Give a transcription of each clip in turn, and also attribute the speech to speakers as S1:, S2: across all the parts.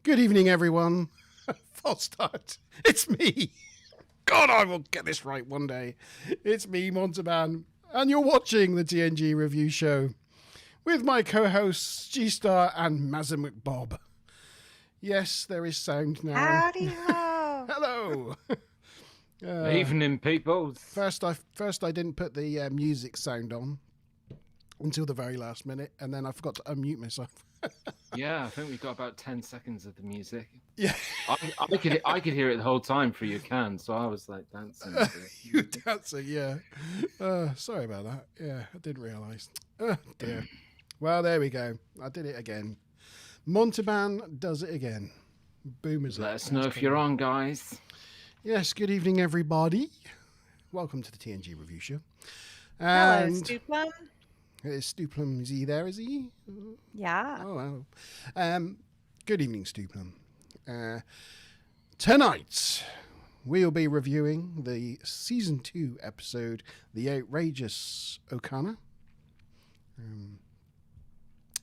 S1: Good evening, everyone. False start. It's me. God, I will get this right one day. It's me, Monteban, and you're watching the TNG review show with my co-hosts G-Star and Mazamuk Bob. Yes, there is sound now.
S2: Howdy ho!
S1: Hello.
S3: Evening, peoples.
S1: First, I didn't put the music sound on until the very last minute, and then I forgot to unmute myself.
S3: Yeah, I think we've got about 10 seconds of the music.
S1: Yeah,
S3: I could hear it the whole time through your can, so I was like dancing.
S1: you dancing, yeah. Sorry about that. Yeah, I didn't realise. Dear. Well, there we go. I did it again. Monteban does it again. Boomers.
S3: Let us know if you're on, guys.
S1: Yes, good evening, everybody. Welcome to the TNG review show.
S2: Hello,
S1: And
S2: Stuplum.
S1: Stuplum, is he there? Is he?
S2: Yeah.
S1: Oh, wow. Good evening, Stuplum. Tonight, we'll be reviewing the Season 2 episode, The Outrageous Okona.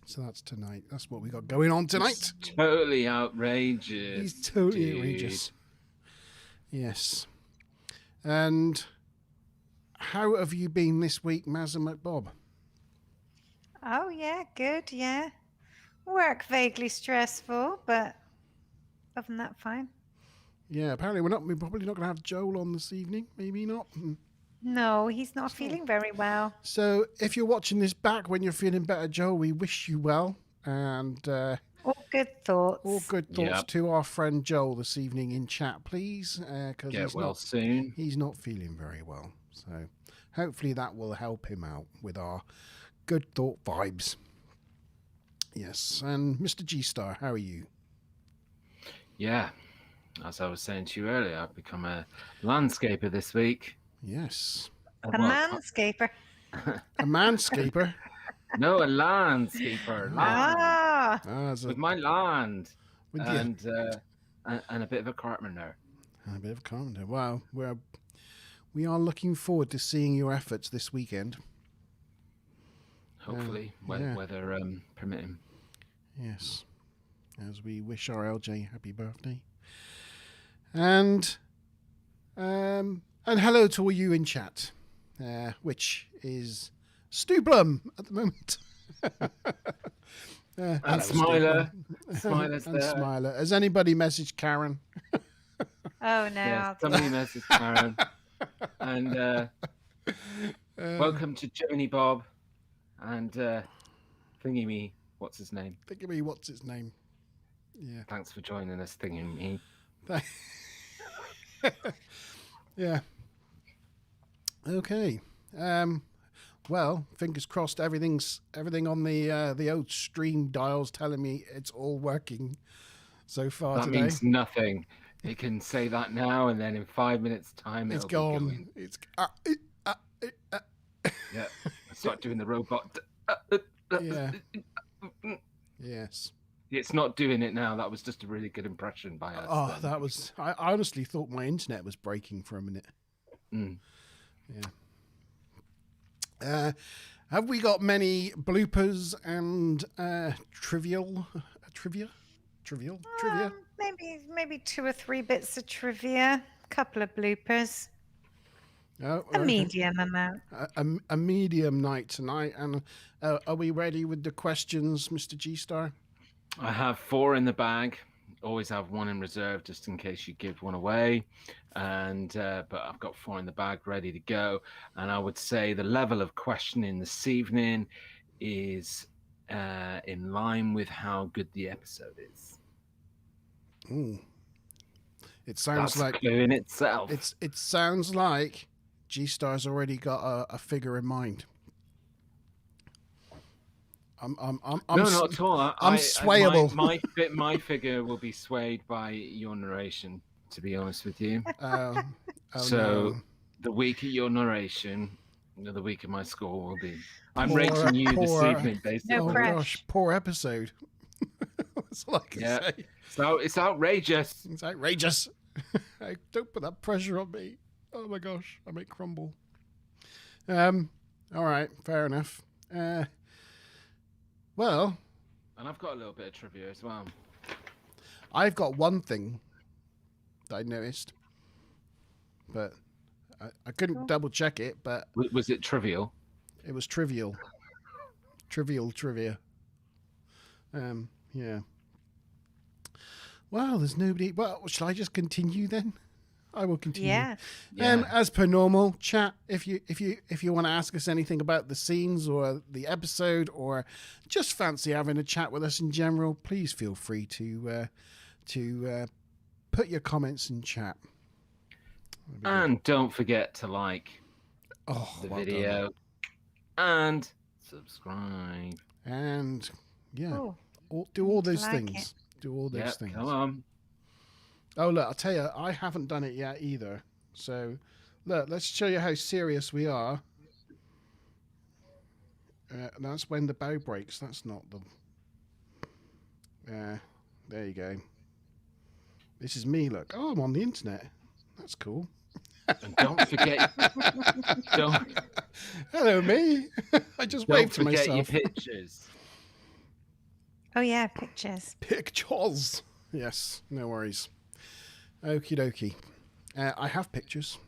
S1: So that's tonight. That's what we got going on tonight.
S3: It's totally outrageous.
S1: He's totally outrageous. Yes. And how have you been this week, Mazamuk Bob?
S2: Oh, yeah, good, yeah. Work vaguely stressful, but other than that, fine.
S1: Yeah, apparently we're probably not going to have Joel on this evening. Maybe not.
S2: No, he's not feeling very well.
S1: So if you're watching this back when you're feeling better, Joel, we wish you well. And
S2: All good thoughts.
S1: all good thoughts to our friend Joel this evening in chat, please.
S3: Get well soon.
S1: He's not feeling very well. So hopefully that will help him out with our good thought vibes. Yes. And Mr. G-Star, how are you?
S3: Yeah, as I was saying to you earlier, I've become a landscaper this week.
S1: Yes.
S2: A manscaper.
S1: A manscaper?
S3: No, a landscaper. With my land. And a bit of a carpenter.
S1: A bit of a carpenter. Wow. We are looking forward to seeing your efforts this weekend.
S3: Hopefully, weather permitting.
S1: Yes. As we wish our LJ happy birthday. And hello to all you in chat, which is Stublum at the moment.
S3: And Smiler. Smiler's
S1: and
S3: there.
S1: Smiler. Has anybody messaged Karen?
S2: Oh, no.
S3: Yeah, somebody messaged Karen. And welcome to Joni Bob and Thingy Me. What's his name?
S1: Thingy Me, what's his name? Yeah.
S3: Thanks for joining us, Thingy Me.
S1: Yeah. Okay. Well, fingers crossed. Everything on the old stream dials telling me it's all working so far
S3: that
S1: today.
S3: That means nothing. It can say that now, and then in 5 minutes' time,
S1: it's
S3: it'll
S1: gone.
S3: Be
S1: It's
S3: yeah. Start doing the robot.
S1: Yeah. Yes.
S3: It's not doing it now. That was just a really good impression by us.
S1: Oh, that was. I honestly thought my internet was breaking for a minute. Yeah. Have we got many bloopers and trivia?
S2: Maybe 2 or 3 bits of trivia, a couple of bloopers.
S1: Oh,
S2: a medium amount.
S1: A medium night tonight. And are we ready with the questions, Mr. G-Star?
S3: I have 4 in the bag. Always have 1 in reserve just in case you give one away. And but I've got 4 in the bag ready to go. And I would say the level of questioning this evening is in line with how good the episode is.
S1: Ooh. It sounds
S3: That's
S1: like
S3: a clue in itself.
S1: It sounds like G-Star's already got a figure in mind. I'm
S3: no, not at all.
S1: I'm swayable.
S3: My figure will be swayed by your narration, to be honest with you.
S1: No.
S3: The weaker your narration, the weaker my score will be. I'm rating you this evening, basically.
S2: No
S1: gosh, poor episode. That's all I can say.
S3: So it's outrageous.
S1: It's outrageous. Don't put that pressure on me. Oh my gosh, I may crumble. All right, fair enough. Well,
S3: and I've got a little bit of trivia as well.
S1: I've got one thing that I noticed, but I couldn't
S2: Cool.
S1: double check it, but
S3: Was it trivial?
S1: it was trivial. Trivial trivia. Yeah. Well, there's nobody. Well, shall I just continue then? I will continue.
S2: Yeah.
S3: Yeah.
S1: As per normal, chat. If you want to ask us anything about the scenes or the episode, or just fancy having a chat with us in general, please feel free to put your comments in chat.
S3: And don't forget to like the
S1: well
S3: video
S1: done.
S3: and subscribe.
S1: And yeah,
S2: Oh,
S1: do all
S2: to
S1: those
S2: like
S1: things.
S2: it.
S1: Do all those
S3: Yep,
S1: things.
S3: come on.
S1: Oh, look, I'll tell you, I haven't done it yet either. So, look, let's show you how serious we are. That's when the bow breaks. That's not the... there you go. This is me, look. Oh, I'm on the internet. That's cool.
S3: And don't forget, don't
S1: Hello, me. I just
S3: don't
S1: waved to
S3: forget your
S1: myself.
S3: pictures.
S2: Oh yeah, pictures.
S1: Pictures. Yes, no worries. Okie dokie. I have pictures.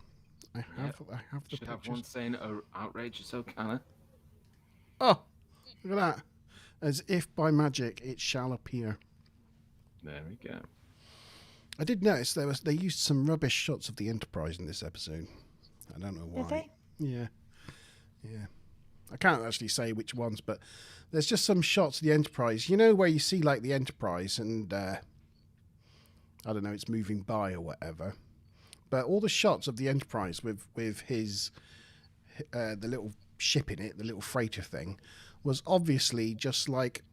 S1: I have the
S3: Should have
S1: pictures.
S3: one saying outrageous Okona.
S1: Oh, look at that. As if by magic it shall appear.
S3: There we go.
S1: I did notice they used some rubbish shots of the Enterprise in this episode. I don't know why.
S2: Did they?
S1: Yeah. I can't actually say which ones, but there's just some shots of the Enterprise. You know where you see like the Enterprise and I don't know, it's moving by or whatever. But all the shots of the Enterprise with his the little ship in it, the little freighter thing, was obviously just like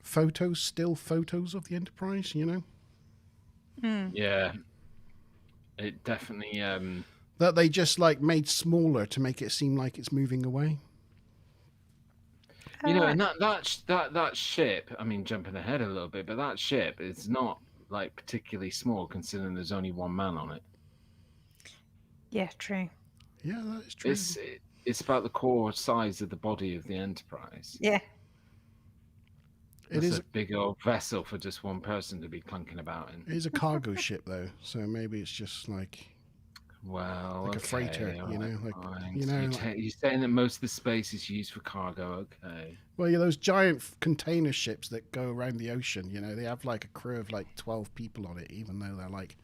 S1: still photos of the Enterprise. You know.
S3: Yeah. It definitely
S1: That they just like made smaller to make it seem like it's moving away.
S3: you know, and that ship, I mean, jumping ahead a little bit, but that ship is not like particularly small considering there's only one man on it.
S2: Yeah, true.
S1: Yeah, that is true.
S3: It's about the core size of the body of the Enterprise.
S2: Yeah.
S1: It
S3: It's
S1: is.
S3: a big old vessel for just one person to be clunking about in.
S1: It is a cargo ship though, so maybe it's just like
S3: Well,
S1: like a freighter,
S3: all
S1: you know,
S3: right,
S1: like
S3: fine.
S1: you
S3: So
S1: know.
S3: you're saying that most of the space is used for cargo. Okay.
S1: Well, yeah, those giant container ships that go around the ocean. You know, they have like a crew of like 12 people on it, even though they're like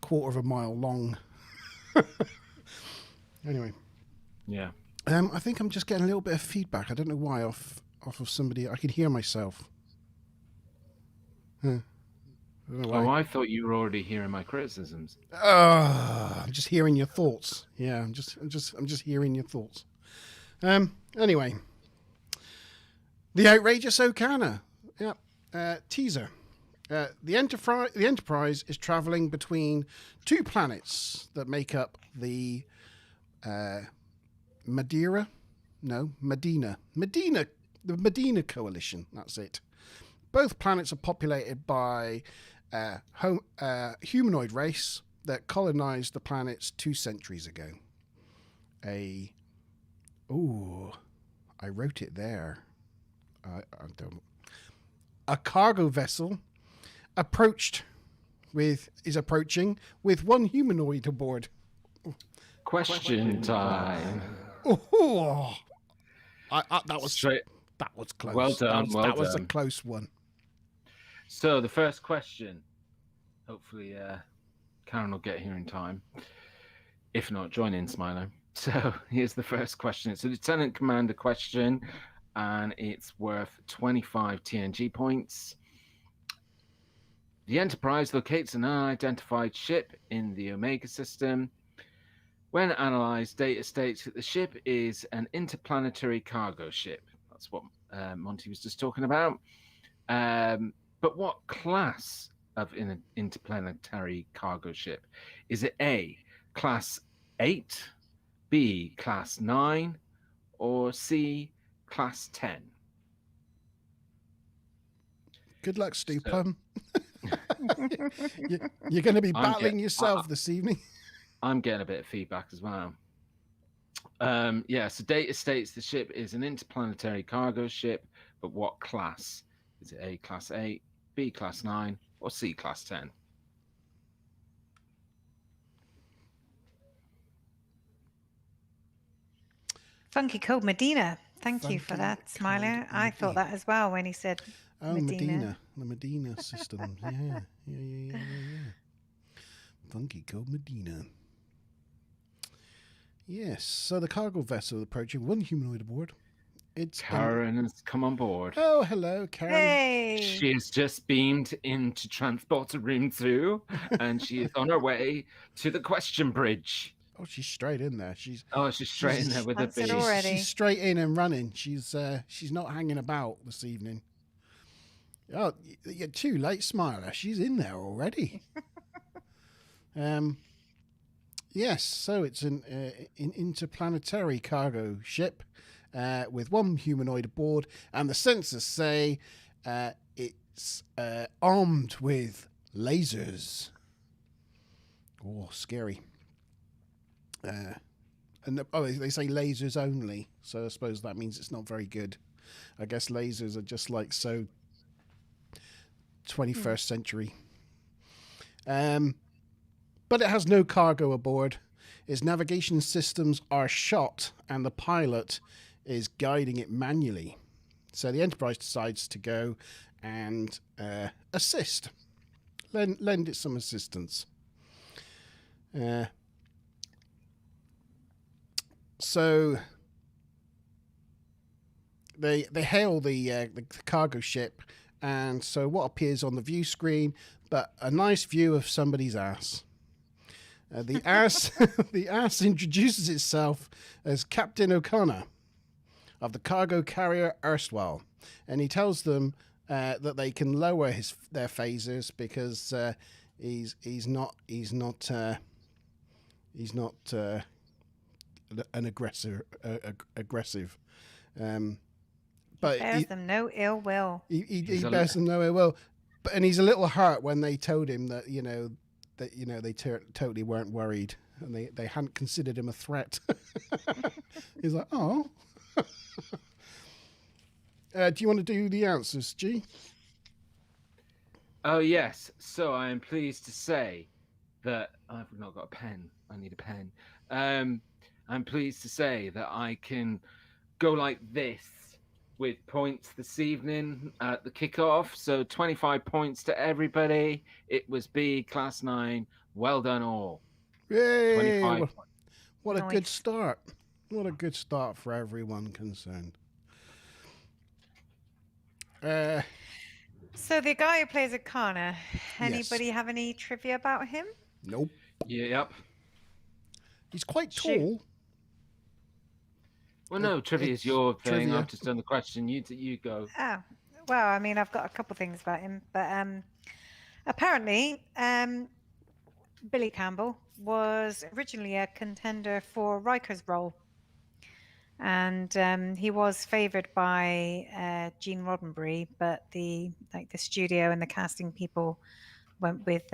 S1: quarter of a mile long. Anyway,
S3: Yeah.
S1: I think I'm just getting a little bit of feedback. I don't know why off of somebody. I can hear myself. Huh. I don't know why.
S3: Oh, I thought you were already hearing my criticisms.
S1: I'm just hearing your thoughts. Yeah, I'm just hearing your thoughts. Anyway, the Outrageous Okona. Yeah. Teaser. The Enterprise is traveling between two planets that make up the Medina, the Medina Coalition. That's it. Both planets are populated by humanoid race that colonized the planets 2 centuries ago. I wrote it there. I don't. A cargo vessel is approaching with one humanoid aboard.
S3: Question time.
S1: Oh, that was
S3: Straight.
S1: that was close.
S3: Well done,
S1: That was a
S3: done.
S1: close one.
S3: So the first question. Hopefully, Karen will get here in time. If not, join in, Smiler. So here's the first question. It's a Lieutenant Commander question, and it's worth 25 TNG points. The Enterprise locates an unidentified ship in the Omega system. When analyzed, data states that the ship is an interplanetary cargo ship. That's what Monty was just talking about. But what class of an interplanetary cargo ship? Is it A, Class 8, B, Class 9, or C, Class 10?
S1: Good luck, Stu Plum. You're going to be battling yourself this evening.
S3: I'm getting a bit of feedback as well. So data states the ship is an interplanetary cargo ship, but what class? Is it A, Class 8, B, Class 9, or C, Class 10?
S2: Funky Cold Medina. Thank you for
S1: Funky
S2: that, Smiler.
S1: Cold
S2: I thought
S1: Medina.
S2: that as well when he said
S1: Oh,
S2: Medina.
S1: The Medina system. Yeah. Funky Cold Medina. Yes, so the cargo vessel approaching, one humanoid aboard. It's
S3: Karen has come on board.
S1: Oh, hello, Karen.
S2: Hey!
S3: She has just beamed into transporter room 2, and she is on her way to the question bridge.
S1: Oh, she's straight in there. She's
S3: straight in there with the
S2: Answered
S3: beam.
S2: already.
S1: She's straight in and running. She's not hanging about this evening. Oh, you're too late, Smiler. She's in there already. Yes, so it's an interplanetary cargo ship with one humanoid aboard, and the sensors say it's armed with lasers. Oh, scary. They say lasers only, so I suppose that means it's not very good. I guess lasers are just like so 21st century. But it has no cargo aboard. Its navigation systems are shot, and the pilot is guiding it manually. So the Enterprise decides to go and assist, lend it some assistance. So they hail the cargo ship, and so what appears on the view screen but a nice view of somebody's ass. The ass introduces itself as Captain Okona of the cargo carrier Erstwhile, and he tells them that they can lower their phasers because he's not an aggressive. But
S2: Bears them no ill will.
S1: He bears them no ill will, and he's a little hurt when they told him that they totally weren't worried and they hadn't considered him a threat. He's like, oh. Do you want to do the answers, G?
S3: Oh, yes. So I am pleased to say that I've not got a pen. I need a pen. I'm pleased to say that I can go like this with points this evening at the kickoff. So 25 points to everybody. It was B, Class 9. Well done all.
S1: Yay!
S3: 25 points.
S1: What a good start. What a good start for everyone concerned.
S2: So the guy who plays Okona, anybody have any trivia about him?
S1: Nope.
S3: Yep.
S1: He's quite tall.
S3: Well, no, trivia is your thing.
S1: Trivia.
S3: I've just done the question. You go.
S2: Oh, well, I mean, I've got a couple things about him, but apparently, Billy Campbell was originally a contender for Riker's role, and he was favoured by Gene Roddenberry, but the studio and the casting people went with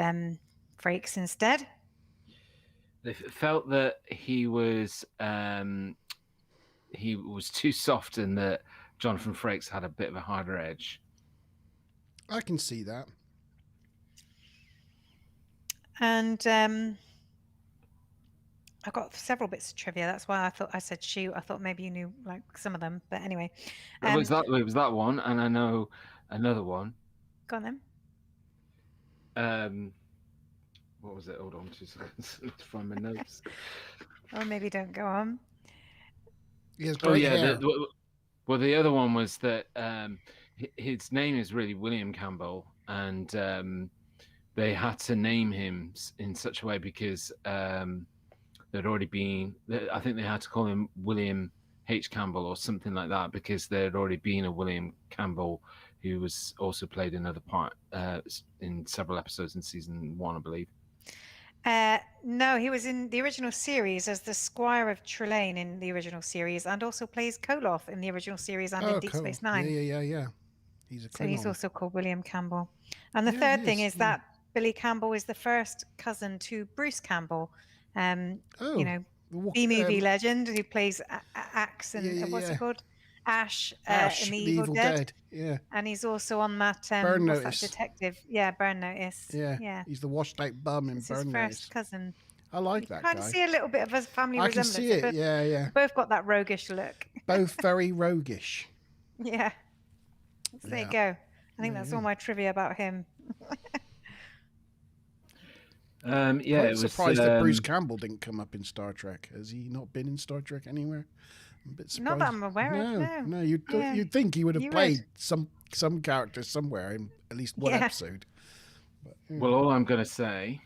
S2: Frakes instead.
S3: They felt that he was too soft and that Jonathan Frakes had a bit of a harder edge.
S1: I can see that.
S2: And I got several bits of trivia. That's why I said shoot. I thought maybe you knew like some of them, but anyway.
S3: It was that one, and I know another one.
S2: Go on
S3: then. What was it? Hold on 2 seconds to find my notes.
S2: Or maybe don't go on.
S1: Hair.
S3: Well, the other one was that his name is really William Campbell, and they had to name him in such a way because there'd already been. I think they had to call him William H. Campbell or something like that because there had already been a William Campbell who was also played another part in several episodes in season 1, I believe.
S2: No, he was in the original series as the Squire of Trelane in the original series, and also plays Koloth in the original series and in Deep Space Nine.
S1: Yeah. He's a Klingon.
S2: So he's also called William Campbell. And the third thing is that Billy Campbell is the first cousin to Bruce Campbell, B-movie legend who plays Axe and what's it called? Ash,
S1: Ash,
S2: in the Evil Dead.
S1: Yeah.
S2: And he's also on that
S1: Burn
S2: what's
S1: Notice.
S2: that detective? Yeah, Burn Notice.
S1: Yeah.
S2: Yeah.
S1: He's the washed out bum in
S2: It's his
S1: Burn
S2: first
S1: Notice.
S2: cousin.
S1: I like
S2: You
S1: that
S2: kind of
S1: guy.
S2: see a little bit of a family
S1: I can
S2: resemblance.
S1: see it. Yeah, yeah.
S2: They both got that roguish look.
S1: Both very roguish.
S2: Yeah. So there you
S1: Yeah.
S2: go. I think
S1: Yeah,
S2: that's
S1: yeah.
S2: all my trivia about him.
S3: Yeah,
S1: Quite
S3: it was
S1: surprised that Bruce Campbell didn't come up in Star Trek. Has he not been in Star Trek anywhere? I'm a bit surprised.
S2: Not that I'm aware of, no.
S1: You'd think he would have
S2: You
S1: played some character somewhere in at least one
S2: Yeah.
S1: episode. But,
S3: Well, all I'm going to say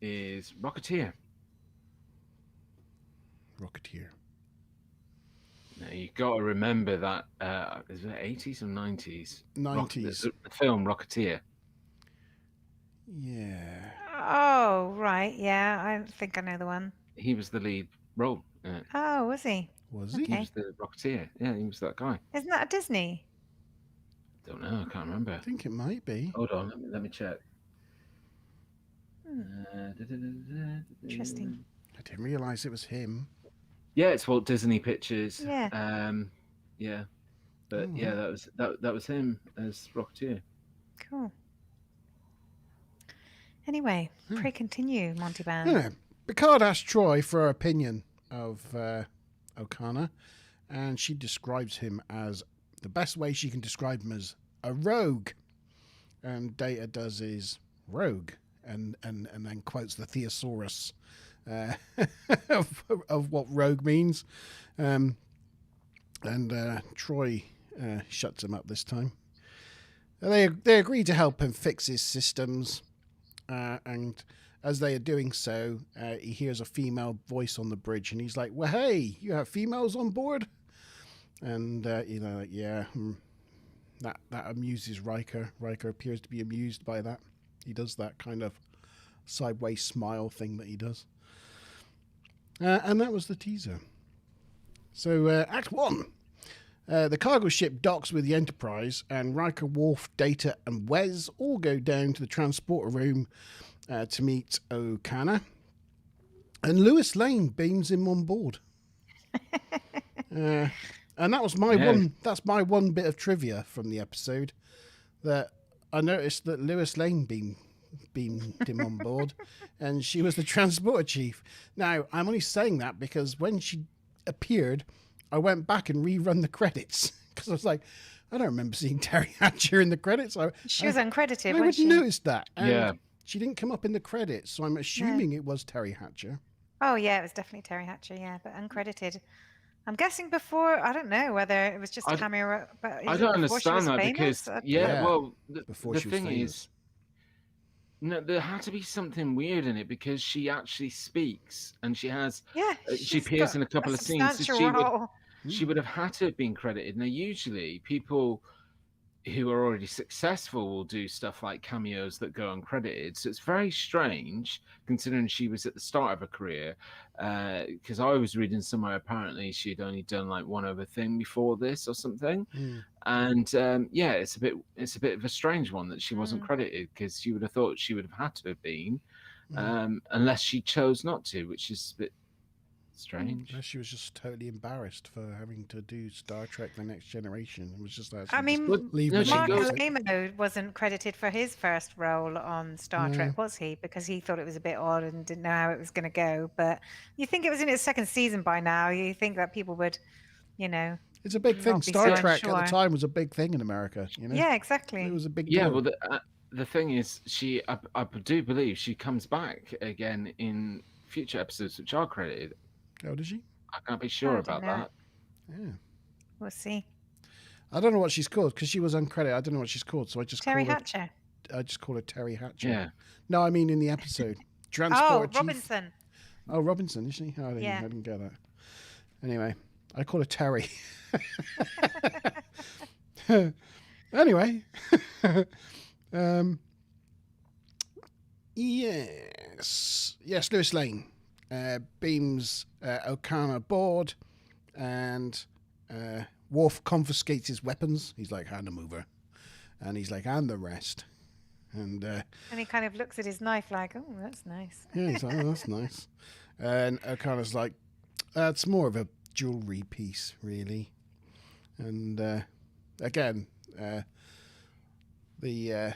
S3: is Rocketeer.
S1: Rocketeer.
S3: Now, you got to remember that is it 80s or 90s?
S1: 90s.
S3: The film Rocketeer.
S1: Yeah.
S2: Oh, right. Yeah, I think I know the one.
S3: He was the lead role in it.
S2: Oh, was he?
S1: Was
S3: He
S1: he?
S2: Okay.
S3: was the Rocketeer. Yeah, he was that guy.
S2: Isn't that a Disney?
S3: Don't know. I can't remember.
S1: I think it might be.
S3: Hold on. Let me check.
S2: Interesting.
S1: I didn't realise it was him.
S3: Yeah, it's Walt Disney Pictures.
S2: Yeah.
S3: Yeah. But
S1: Oh,
S3: yeah, that was him as Rocketeer.
S2: Cool. Anyway, pray continue, Monty Ban.
S1: Yeah. Picard asked Troy for her opinion of Okona, and she describes him as the best way she can describe him as a rogue. And Data does his rogue, and then quotes the thesaurus of what rogue means. And Troy shuts him up this time. They agree to help him fix his systems. And as they are doing so, he hears a female voice on the bridge, and he's like, "Well, hey, you have females on board?" And that amuses Riker. Riker appears to be amused by that. He does that kind of sideways smile thing that he does. And that was the teaser. So, Act 1. The cargo ship docks with the Enterprise, and Riker, Worf, Data, and Wes all go down to the transporter room to meet Okona. And Lewis Lane beams him on board. And that was my one. That's my one bit of trivia from the episode. That I noticed that Lewis Lane beamed him on board, and she was the transporter chief. Now, I'm only saying that because when she appeared, I went back and rerun the credits because I was like, I don't remember seeing Terry Hatcher in the credits.
S2: She was uncredited,
S1: I
S2: wasn't
S1: would
S2: she?
S1: notice that. And
S3: Yeah.
S1: she didn't come up in the credits, so I'm assuming it was Terry Hatcher.
S2: Oh, yeah, it was definitely Terry Hatcher, yeah, but uncredited. I'm guessing before, I don't know whether it was just a cameo, but
S3: I don't understand that because,
S1: Yeah.
S3: well,
S1: Before
S3: the
S1: she was
S3: thing
S1: famous.
S3: is, no, there had to be something weird in it because she actually speaks and she has,
S2: yeah,
S3: she
S2: she's
S3: appears
S2: got
S3: in a couple of scenes. So
S2: substantial role.
S3: she would have had to have been credited. Now, usually people who are already successful will do stuff like cameos that go uncredited. So it's very strange considering she was at the start of her career. Because I was reading somewhere apparently she'd only done like one other thing before this or something. And yeah, it's a bit of a strange one that she wasn't credited because you would have thought she would have had to have been, unless she chose not to, which is a bit strange.
S1: She was just totally embarrassed for having to do Star Trek: The Next Generation. It was just that.
S2: I mean,
S1: leave
S2: Mark
S1: me.
S2: Alamo wasn't credited for his first role on Star Trek, was he? Because he thought it was a bit odd and didn't know how it was going to go. But you think it was in its second season by now. You think that people would, you know.
S1: It's a big thing.
S2: not be
S1: Star
S2: so
S1: Trek at
S2: unsure.
S1: the time was a big thing in America. You know.
S2: Yeah, exactly.
S1: It was a big
S3: Yeah,
S1: deal.
S3: well, the thing is, I do believe she comes back again in future episodes which are credited.
S1: Oh, did she?
S3: I can't be sure
S2: I
S3: about
S2: don't know.
S3: that.
S1: Yeah.
S2: We'll see.
S1: I don't know what she's called because she was uncredited. I don't know what she's called, so I just
S2: Terry
S1: call
S2: Hatcher.
S1: her. I just call her Terry Hatcher.
S3: Yeah.
S1: No, I mean in the episode. Transporter chief.
S2: Robinson.
S1: Oh, Robinson, is she? Oh, I didn't get that. Anyway, I call her Terry. Anyway. Yes, Lewis Lane beams Okona aboard, and Worf confiscates his weapons. He's like, hand them over. And he's like, and the rest. And
S2: he kind of looks at his knife like, oh, that's nice.
S1: yeah, he's like, oh, that's nice. And Okona's like, it's more of a jewelry piece, really. And again, the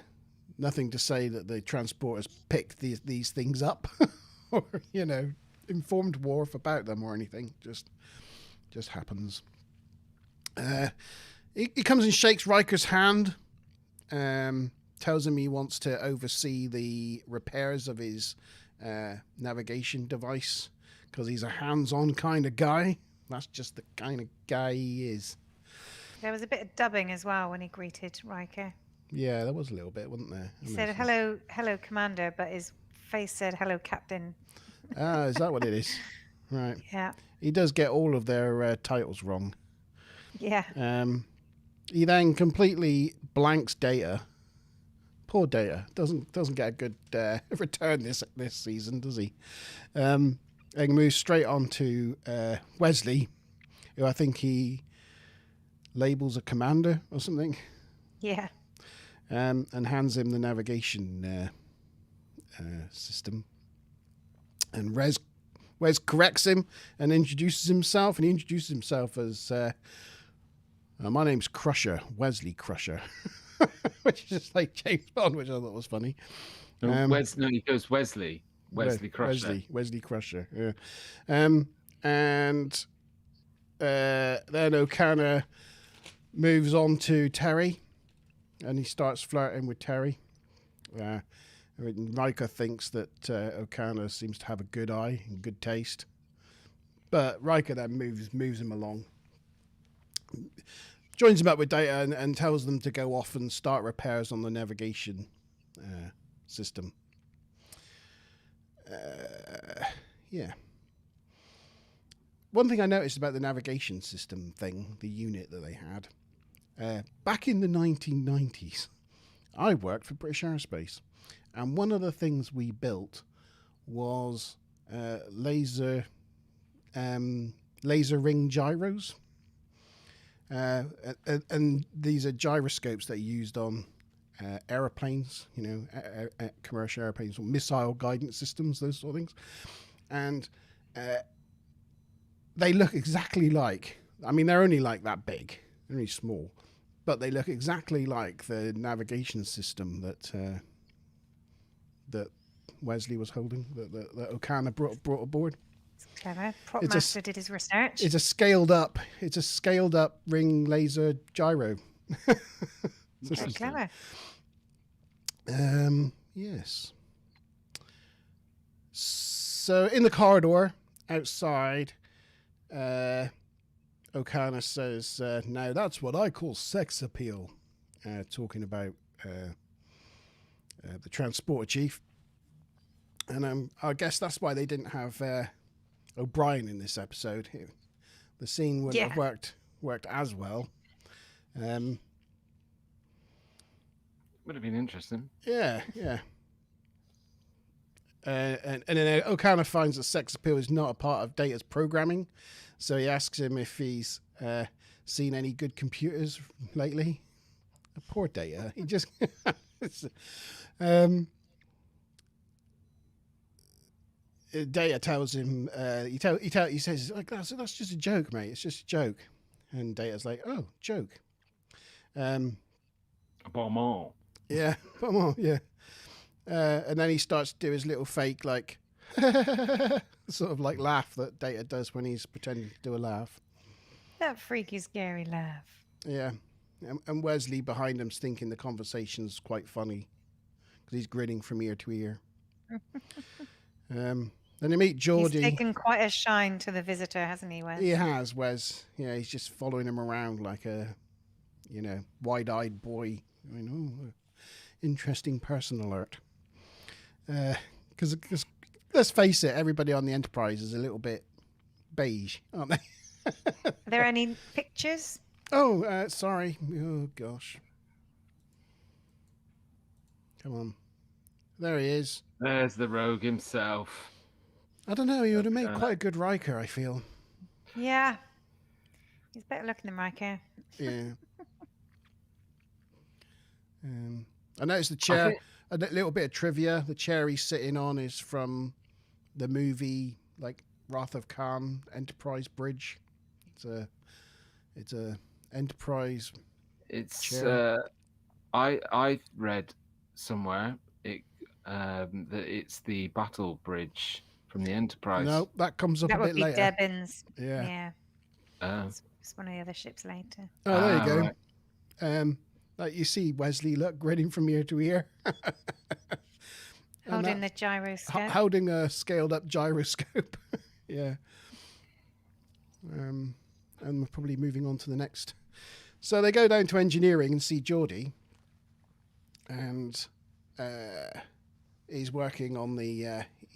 S1: nothing to say that the transporters picked these things up, or informed Worf about them or anything. Just happens. He comes and shakes Riker's hand. Tells him he wants to oversee the repairs of his navigation device because he's a hands-on kind of guy. That's just the kind of guy he is.
S2: There was a bit of dubbing as well when he greeted Riker.
S1: Yeah, there was a little bit, wasn't there?
S2: He said, hello, Commander, but his face said, hello, Captain.
S1: Ah, is that what it is? Right.
S2: Yeah.
S1: He does get all of their titles wrong.
S2: Yeah.
S1: He then completely blanks Data. Poor Data doesn't get a good return this season, does he? And moves straight on to Wesley, who I think he labels a commander or something.
S2: Yeah.
S1: And hands him the navigation system. And Wes corrects him and introduces himself. And he introduces himself as, my name's Crusher, Wesley Crusher. Which is just like James Bond, which I thought was funny.
S3: He goes Wesley Crusher.
S1: Wesley Crusher, yeah. And then Okona moves on to Terry, and he starts flirting with Terry. Riker thinks that Okona seems to have a good eye and good taste, but Riker then moves him along. Joins him up with Data and tells them to go off and start repairs on the navigation system. Yeah. One thing I noticed about the navigation system thing, the unit that they had, back in the 1990s, I worked for British Aerospace. And one of the things we built was laser ring gyros. And these are gyroscopes that are used on aeroplanes, commercial airplanes, or missile guidance systems, those sort of things. And they look exactly like, they're only like that big, they're only small, but they look exactly like the navigation system that Wesley was holding, that Okona brought aboard.
S2: Clever. Prop Master did his research.
S1: It's a scaled up ring laser gyro.
S2: Very clever.
S1: Yes. So in the corridor outside, Okona says, "Now that's what I call sex appeal," talking about the transporter chief, and I guess that's why they didn't have O'Brien in this episode. The scene wouldn't have worked as well.
S3: Would have been interesting.
S1: Yeah. And then Okona finds that sex appeal is not a part of Data's programming, so he asks him if he's seen any good computers lately. Poor Data. He just Data tells him, he says, like, that's just a joke, mate. It's just a joke. And Data's like, oh, joke.
S3: Bon.
S1: Yeah, bon, yeah. And then he starts to do his little fake, like, sort of like laugh that Data does when he's pretending to do a laugh.
S2: That freaky, scary laugh.
S1: Yeah. And Wesley behind him's thinking the conversation's quite funny because he's grinning from ear to ear. Then they meet Geordi.
S2: He's taken quite a shine to the visitor, hasn't he, Wes?
S1: He has, Wes. Yeah, he's just following him around like a, wide-eyed boy. Interesting person alert. Because let's face it, everybody on the Enterprise is a little bit beige, aren't they?
S2: Are there any pictures?
S1: Oh, sorry. Oh, gosh. Come on. There he is.
S3: There's the rogue himself.
S1: I don't know. He would have made quite a good Riker, I feel.
S2: Yeah. He's better looking than Riker.
S1: Yeah. I noticed the chair. A little bit of trivia. The chair he's sitting on is from the movie, like Wrath of Khan Enterprise Bridge. It's a Enterprise.
S3: It's
S1: Chair.
S3: I read somewhere that it's the battle bridge from the Enterprise.
S1: No, that comes up
S2: That
S1: a
S2: would
S1: bit
S2: be
S1: later.
S2: Debbins.
S1: Yeah.
S2: Yeah.
S3: Oh.
S2: It's one of the other ships later.
S1: Oh, there you go.
S3: Right.
S1: Like you see Wesley, look, grinning from ear to ear.
S2: Holding the gyroscope.
S1: Holding a scaled up gyroscope. Yeah. And we're probably moving on to the next. So they go down to engineering and see Geordie. And he's working on he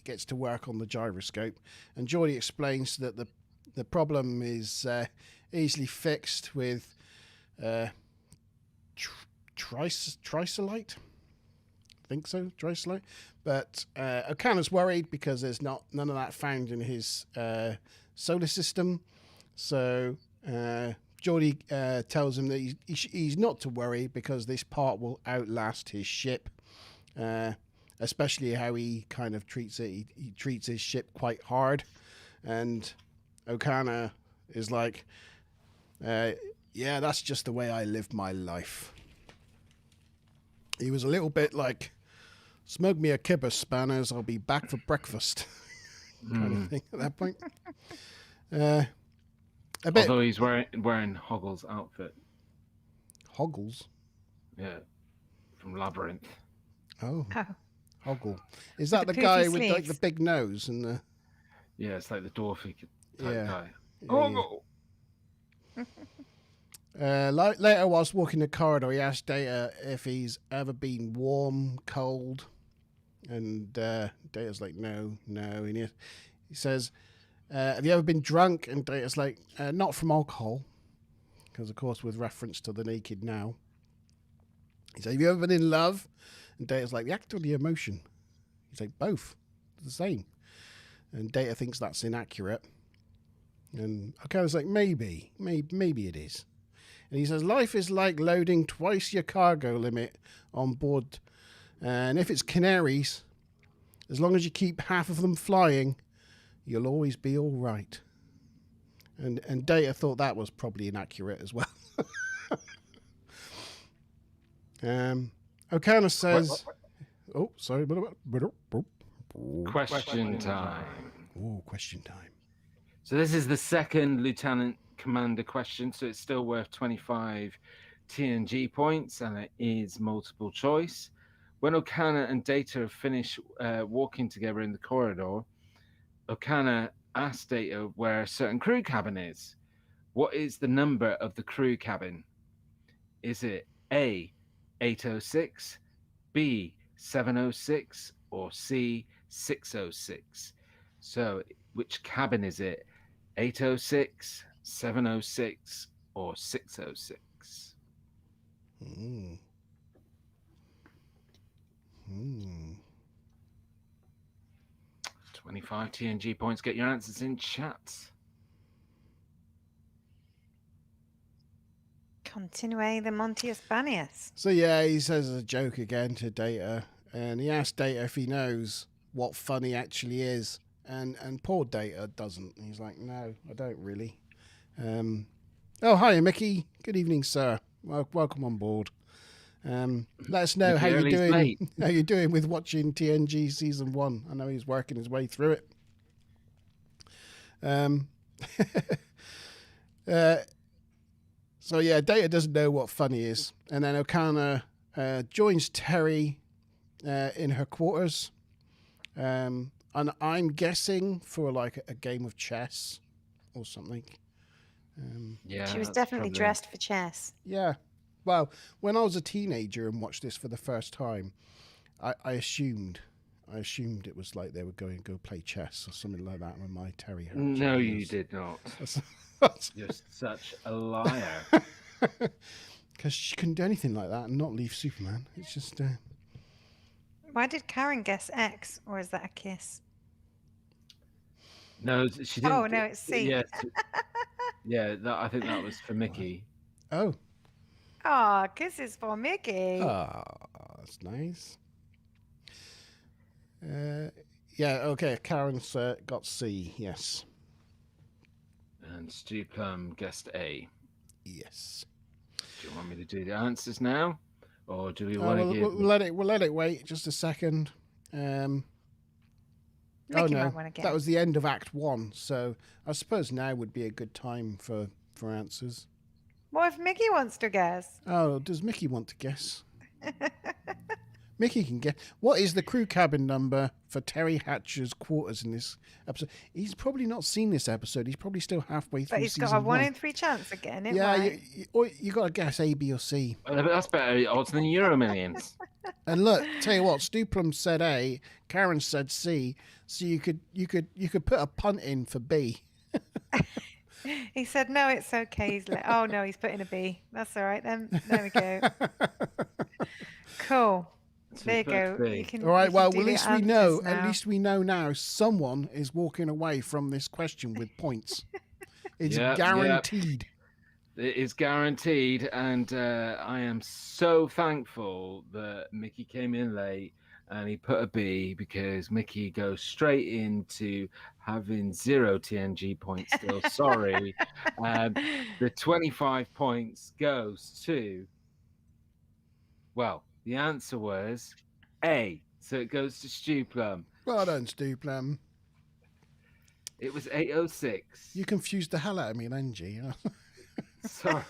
S1: gets to work on the gyroscope. And Geordie explains that the problem is easily fixed with trisolite. I think so, trisolite. But Okona's worried because there's none of that found in his solar system. So Geordie tells him that he's not to worry because this part will outlast his ship. Especially how he kind of treats it. He treats his ship quite hard. And Okona is like, yeah, that's just the way I live my life. He was a little bit like, smoke me a kib of spanners, I'll be back for breakfast. Kind of thing at that point. A bit.
S3: Although he's wearing Hoggle's outfit.
S1: Hoggles?
S3: Yeah. From Labyrinth.
S1: Oh.
S2: Oh.
S1: Hoggle. Is that the
S2: the
S1: guy
S2: poofy
S1: with like the
S2: sleeves.
S1: big nose and the...
S3: Yeah, it's like the dwarfy type
S1: Yeah.
S3: guy.
S1: Yeah, later, whilst walking the corridor, he asked Data if he's ever been warm, cold, and Data's like, no. And he says, have you ever been drunk? And Data's like, not from alcohol, because of course with reference to the naked now. He said, have you ever been in love? And Data's like, the act or the emotion? He's like, both, the same. And Data thinks that's inaccurate. And Okona's like, maybe it is. And he says, life is like loading twice your cargo limit on board. And if it's canaries, as long as you keep half of them flying, you'll always be all right. And Data thought that was probably inaccurate as well. Okona says... Oh, sorry.
S3: Question time.
S1: Oh, question time.
S3: So this is the second Lieutenant Commander question, so it's still worth 25 TNG points, and it is multiple choice. When Okona and Data have finished walking together in the corridor, Okona asks Data where a certain crew cabin is. What is the number of the crew cabin? Is it A, 806, B, 706, or C, 606? So which cabin is it? 806, 706, or 606? 25 TNG points. Get your answers in chat.
S2: Continue the Montius Banius.
S1: So yeah, he says a joke again to Data, and he asks Data if he knows what funny actually is, and poor Data doesn't. He's like, no, I don't really. Oh, hi, Mickey. Good evening, sir. Welcome on board. Let us know
S3: Mickey
S1: how you're
S3: Early's
S1: doing.
S3: late.
S1: How you're doing with watching TNG season 1. I know he's working his way through it. So yeah, Data doesn't know what funny is, and then Okona joins Terry in her quarters, and I'm guessing for like a game of chess or something.
S3: Yeah,
S2: She was
S3: that's
S2: definitely
S3: probably-
S2: dressed for chess.
S1: Yeah, well, when I was a teenager and watched this for the first time, I assumed it was like they were going to go play chess or something like that when my Terry had.
S3: No, you did not. You're such a liar.
S1: Because she couldn't do anything like that and not leave Superman. It's just.
S2: Why did Karen guess X, or is that a kiss?
S3: No, she didn't.
S2: Oh, no, it's C.
S3: Yeah, yeah. I think that was for Mickey.
S1: Oh.
S2: Oh, kisses for Mickey.
S1: Ah, that's nice. Yeah, okay. Karen's got C, yes.
S3: And Stu Plum guessed A.
S1: Yes.
S3: Do you want me to do the answers now, or do we
S1: Oh,
S3: want to give?
S1: we'll let it wait just a second. Oh
S2: Mickey
S1: no,
S2: might want to
S1: that
S2: guess.
S1: was the end of Act 1. So I suppose now would be a good time for answers.
S2: What if Mickey wants to guess?
S1: Oh, does Mickey want to guess? Mickey can guess. What is the crew cabin number for Terry Hatcher's quarters in this episode? He's probably not seen this episode. He's probably still halfway through
S2: But he's
S1: season
S2: got a 1
S1: 1.
S2: in 3 chance of getting it
S1: Yeah,
S2: right.
S1: you got to guess A, B, or C.
S3: That's better odds than Euro Millions.
S1: And look, tell you what, Stu Plum said A, Karen said C, so you could put a punt in for B.
S2: He said, no, it's okay. Oh, no, he's putting a B. That's all right then. There we go. Cool.
S3: So
S2: There you
S3: put
S2: go.
S3: B.
S2: You can,
S1: All right,
S2: you can
S1: well,
S2: do
S1: at
S2: the
S1: least we know.
S2: answers
S1: At
S2: now.
S1: least we know now. Someone is walking away from this question with points. It's
S3: Yep,
S1: guaranteed.
S3: It is guaranteed, and I am so thankful that Mickey came in late and he put a B, because Mickey goes straight into having 0 TNG points still. Sorry. The 25 points goes to, well, the answer was A. So it goes to Stu Plum.
S1: Well done, Stu Plum.
S3: It was 806.
S1: You confused the hell out of me, then, G.
S3: Sorry.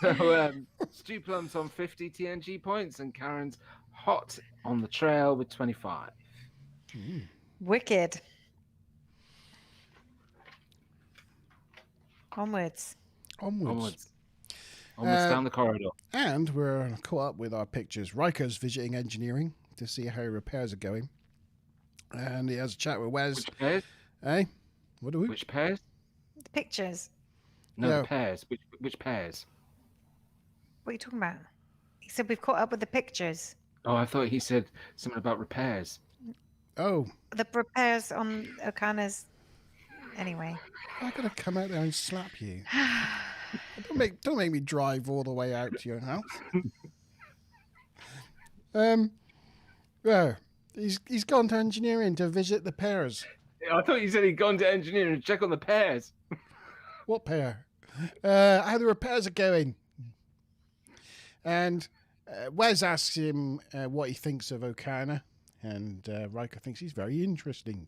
S3: So Stu Plum's on 50 TNG points, and Karen's hot on the trail with 25.
S2: Wicked. Onwards.
S1: Onwards.
S3: Onwards down the corridor.
S1: And we're caught up with our pictures. Riker's visiting engineering to see how repairs are going. And he has a chat with Wes.
S3: Which pairs?
S1: Eh? What do we?
S3: Which pairs?
S2: The pictures.
S3: No,
S1: Yeah.
S3: the pairs. Which pairs?
S2: What are you talking about? He said we've caught up with the pictures.
S3: Oh, I thought he said something about repairs.
S1: Oh,
S2: The repairs on Okona's. Anyway.
S1: I gotta come out there and slap you. Don't make me drive all the way out to your house. Well, he's gone to engineering to visit the pairs.
S3: I thought you said he'd gone to engineering to check on the pairs.
S1: What pair? How the repairs are going. And Wes asks him what he thinks of Okona, and Riker thinks he's very interesting.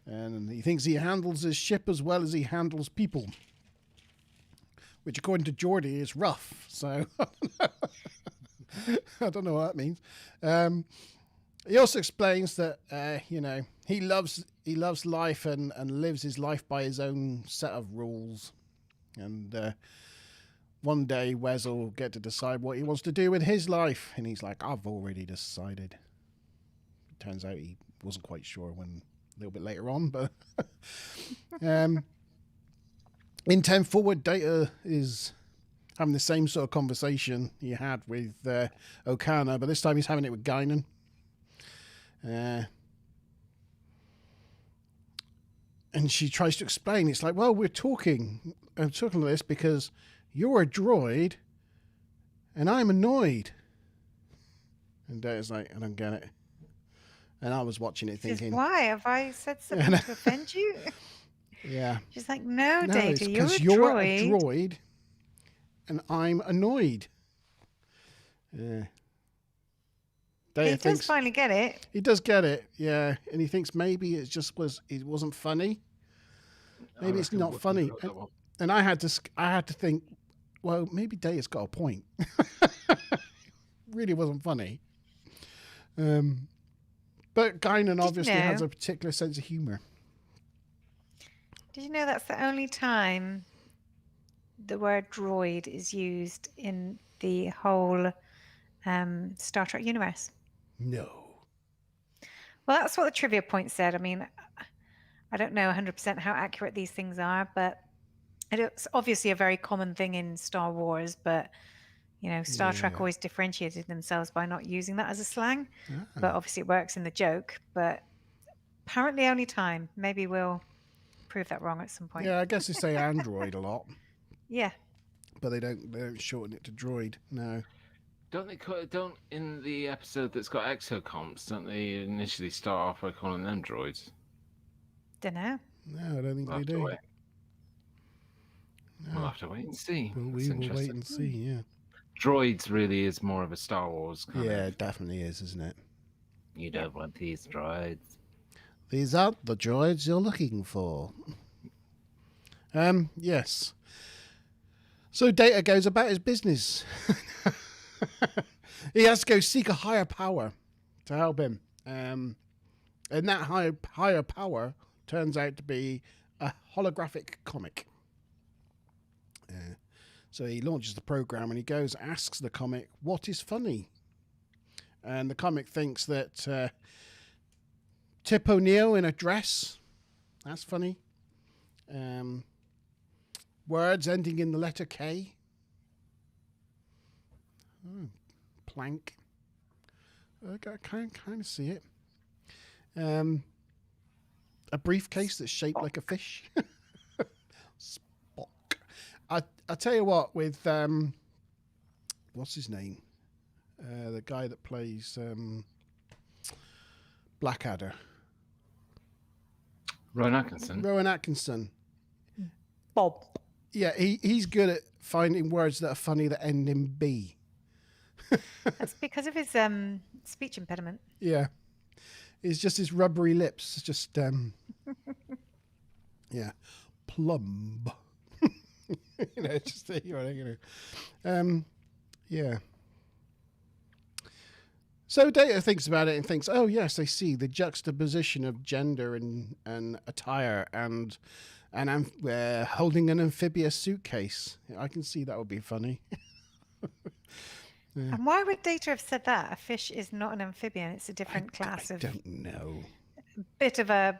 S1: And he thinks he handles his ship as well as he handles people, which, according to Geordie, is rough. So I don't know what that means. He also explains that he loves life and lives his life by his own set of rules. And one day Wes will get to decide what he wants to do with his life, and he's like, "I've already decided." Turns out he wasn't quite sure when a little bit later on, but in 10 Forward, Data is having the same sort of conversation he had with Okona, but this time he's having it with Guinan. And she tries to explain. It's like, well, I'm talking about this because you're a droid and I'm annoyed. And Data's like, I don't get it. And I was watching it
S2: He says,
S1: thinking,
S2: why? Have I said something to offend you?
S1: yeah.
S2: She's like, no,
S1: No,
S2: Data,
S1: it's
S2: you're a
S1: because
S2: droid.
S1: you're a droid and I'm annoyed. Yeah. Data
S2: He does finally get it.
S1: he does get it, yeah, and he thinks maybe it wasn't funny. Maybe it's not funny. And I had to think, well, maybe Data's got a point. Really wasn't funny. But Guinan obviously has a particular sense of humor.
S2: Did you know that's the only time the word droid is used in the whole Star Trek universe?
S1: No.
S2: Well, that's what the trivia point said. I mean, I don't know 100% how accurate these things are, but it's obviously a very common thing in Star Wars. But, Star Trek always differentiated themselves by not using that as a slang. But obviously it works in the joke. But apparently only time. Maybe we'll prove that wrong at some point.
S1: Yeah, I guess they say android a lot,
S2: Yeah.
S1: but they don't shorten it to droid. No.
S3: Don't in the episode that's got exocomps, don't they initially start off by calling them droids?
S2: Don't know.
S1: No, I don't think
S3: We'll
S1: they
S3: have to
S1: do.
S3: wait.
S1: No.
S3: have to wait and see.
S1: Well,
S3: That's
S1: we will wait
S3: interesting.
S1: and see. Yeah.
S3: Droids really is more of a Star Wars kind
S1: Yeah,
S3: of.
S1: it definitely is, isn't it?
S3: You don't want these droids.
S1: These aren't the droids you're looking for. Yes. So Data goes about his business. He has to go seek a higher power to help him. And that higher power turns out to be a holographic comic. So he launches the program and he goes, asks the comic, what is funny? And the comic thinks that Tip O'Neill in a dress, that's funny. Words ending in the letter K. Oh, plank. I kind of see it. A briefcase that's shaped like a fish. Spock. I tell you what, with what's his name? The guy that plays Blackadder.
S3: Rowan Atkinson.
S1: Rowan Atkinson.
S2: Bob.
S1: Yeah, he's good at finding words that are funny that end in B.
S2: That's because of his speech impediment.
S1: Yeah. It's just his rubbery lips. It's just, yeah, plumb. Just, yeah. So Data thinks about it and thinks, oh, yes, I see the juxtaposition of gender and attire and holding an amphibious suitcase. I can see that would be funny.
S2: And why would Data have said that? A fish is not an amphibian; it's a different class
S1: I
S2: of.
S1: don't know.
S2: Bit of a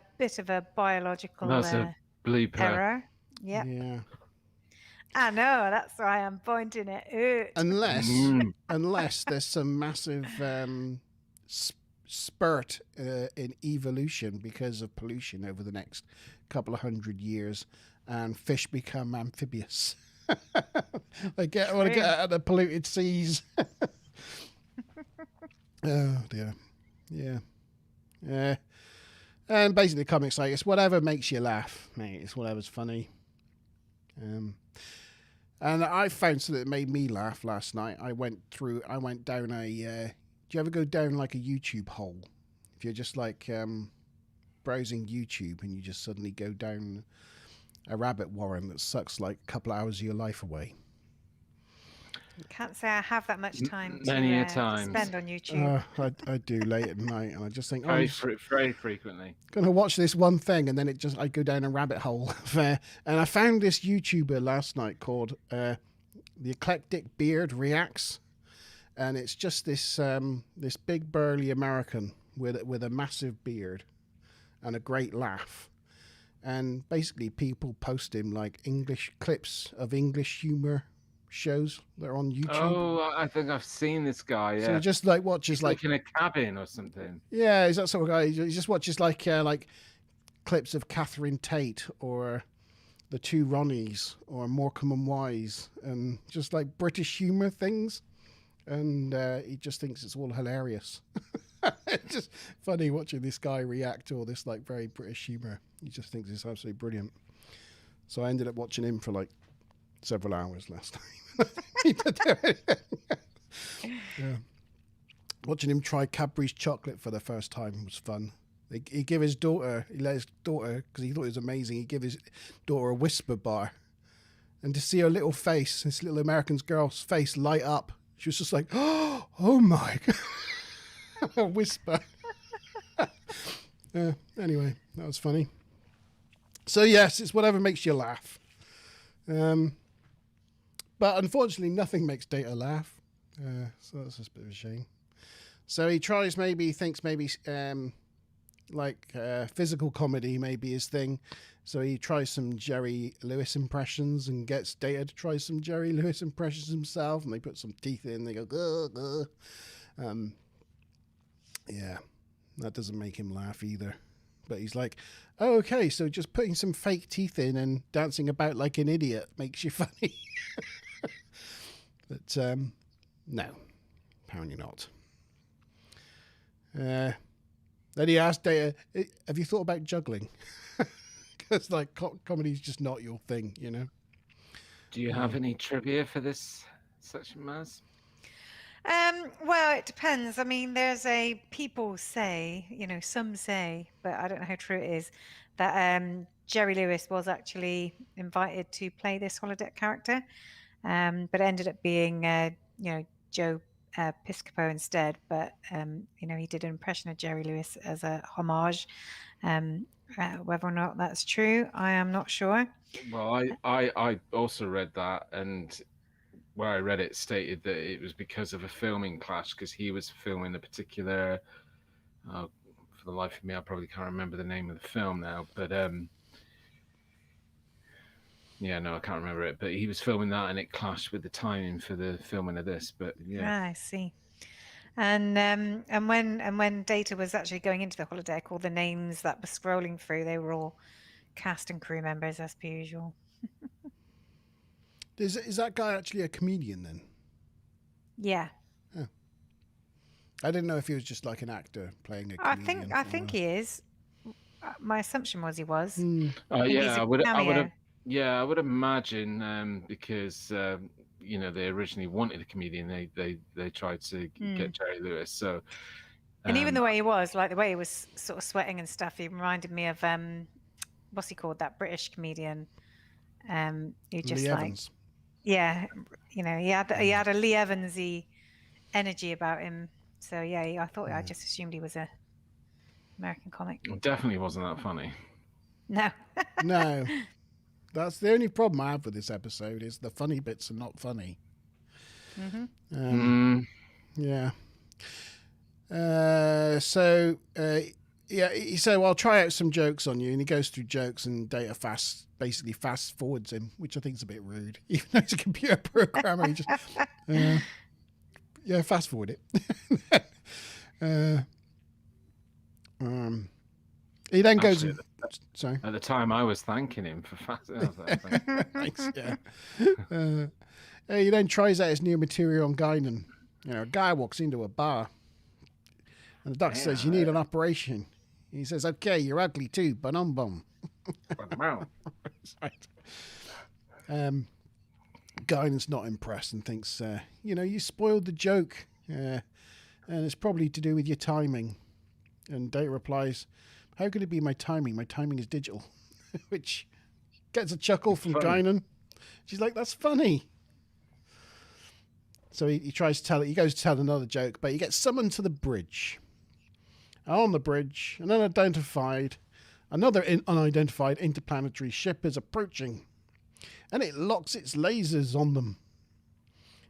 S2: biological
S3: That's a blooper.
S2: error. Yep.
S1: Yeah.
S2: I know. That's why I'm pointing it out.
S1: Unless there's some massive spurt in evolution because of pollution over the next couple of 100 years, and fish become amphibious. I want to get out of the polluted seas. Oh dear. Yeah. And basically, the comics like it's whatever makes you laugh, mate. It's whatever's funny. And I found something that made me laugh last night. I went down a. Do you ever go down like a YouTube hole? If you're just like browsing YouTube and you just suddenly go down a rabbit warren that sucks like a couple of hours of your life away.
S2: Can't say I have that much time
S3: Many a
S2: to
S3: time.
S2: spend on YouTube.
S1: I do late at night, and I just think,
S3: Very frequently.
S1: Going to watch this one thing, and then I go down a rabbit hole. And I found this YouTuber last night called The Eclectic Beard Reacts, and it's just this this big burly American with a massive beard and a great laugh. And basically, people post him like English clips of English humor shows that are on YouTube.
S3: Oh, I think I've seen this guy. Yeah.
S1: So just like watches
S3: He's
S1: like
S3: in a cabin or something.
S1: Yeah, he's that sort of guy. He just watches like clips of Catherine Tate or the Two Ronnies or Morecambe and Wise and just like British humor things, and he just thinks it's all hilarious. It's just funny watching this guy react to all this like very British humor. He just thinks it's absolutely brilliant. So I ended up watching him for like several hours last time. Yeah. Watching him try Cadbury's chocolate for the first time was fun. He gave his daughter, because he thought it was amazing, he gave his daughter a Whisper bar. And to see her little face, this little American girl's face light up, she was just like, oh my God. A Whisper. Anyway, that was funny. So yes, it's whatever makes you laugh. But unfortunately, nothing makes Data laugh. So that's just a bit of a shame. So he tries, thinks physical comedy may be his thing. So he tries some Jerry Lewis impressions and gets Data to try some Jerry Lewis impressions himself. And they put some teeth in. They go, gah, gah. Yeah, that doesn't make him laugh either. But he's like, oh, okay, so just putting some fake teeth in and dancing about like an idiot makes you funny. But no, apparently not. Then he asked Data, have you thought about juggling? Because like comedy's just not your thing, you know.
S3: Do you have any trivia for this section, Maz?
S2: Well, it depends. I mean, there's people say, some say, but I don't know how true it is, that Jerry Lewis was actually invited to play this holodeck character, but it ended up being, Joe Piscopo instead. But, he did an impression of Jerry Lewis as a homage. Whether or not that's true, I am not sure.
S3: Well, I also read that, and where I read it stated that it was because of a filming clash, because he was filming a particular. For the life of me, I probably can't remember the name of the film now, but yeah, no, I can't remember it. But he was filming that, and it clashed with the timing for the filming of this. But yeah,
S2: I see. And when Data was actually going into the holodeck, all the names that were scrolling through, they were all cast and crew members as per usual.
S1: Is that guy actually a comedian then?
S2: Yeah.
S1: Oh. I didn't know if he was just like an actor playing a comedian.
S2: I think he is. My assumption was he was.
S3: yeah, I would imagine because they originally wanted a comedian. They tried to get Jerry Lewis. So,
S2: and even the way he was, like the way he was sort of sweating and stuff, he reminded me of what's he called, that British comedian? Who just
S1: Lee
S2: like
S1: Evans.
S2: Yeah, he had a Lee Evans-y energy about him. So yeah, I just assumed he was a American comic.
S3: It definitely wasn't that funny.
S2: No.
S1: No. That's the only problem I have with this episode is the funny bits are not funny. Yeah. So he said, well, I'll try out some jokes on you. And he goes through jokes and Data basically fast forwards him, which I think is a bit rude. Even though he's a computer programmer, he just, fast forward it. He then goes. Sorry.
S3: At the time, I was thanking him for fast.
S1: Thanks. Yeah. He then tries out his new material on Guinan. A guy walks into a bar, and the doctor says, "You need an operation." He says, "Okay, you're ugly too, bum." Right. Guinan's not impressed and thinks, you spoiled the joke, and it's probably to do with your timing. And Data replies, "How could it be my timing? My timing is digital," which gets a chuckle from Guinan. She's like, "That's funny." So he tries to tell it. He goes to tell another joke, but he gets summoned to the bridge. And on the bridge, another unidentified interplanetary ship is approaching, and it locks its lasers on them,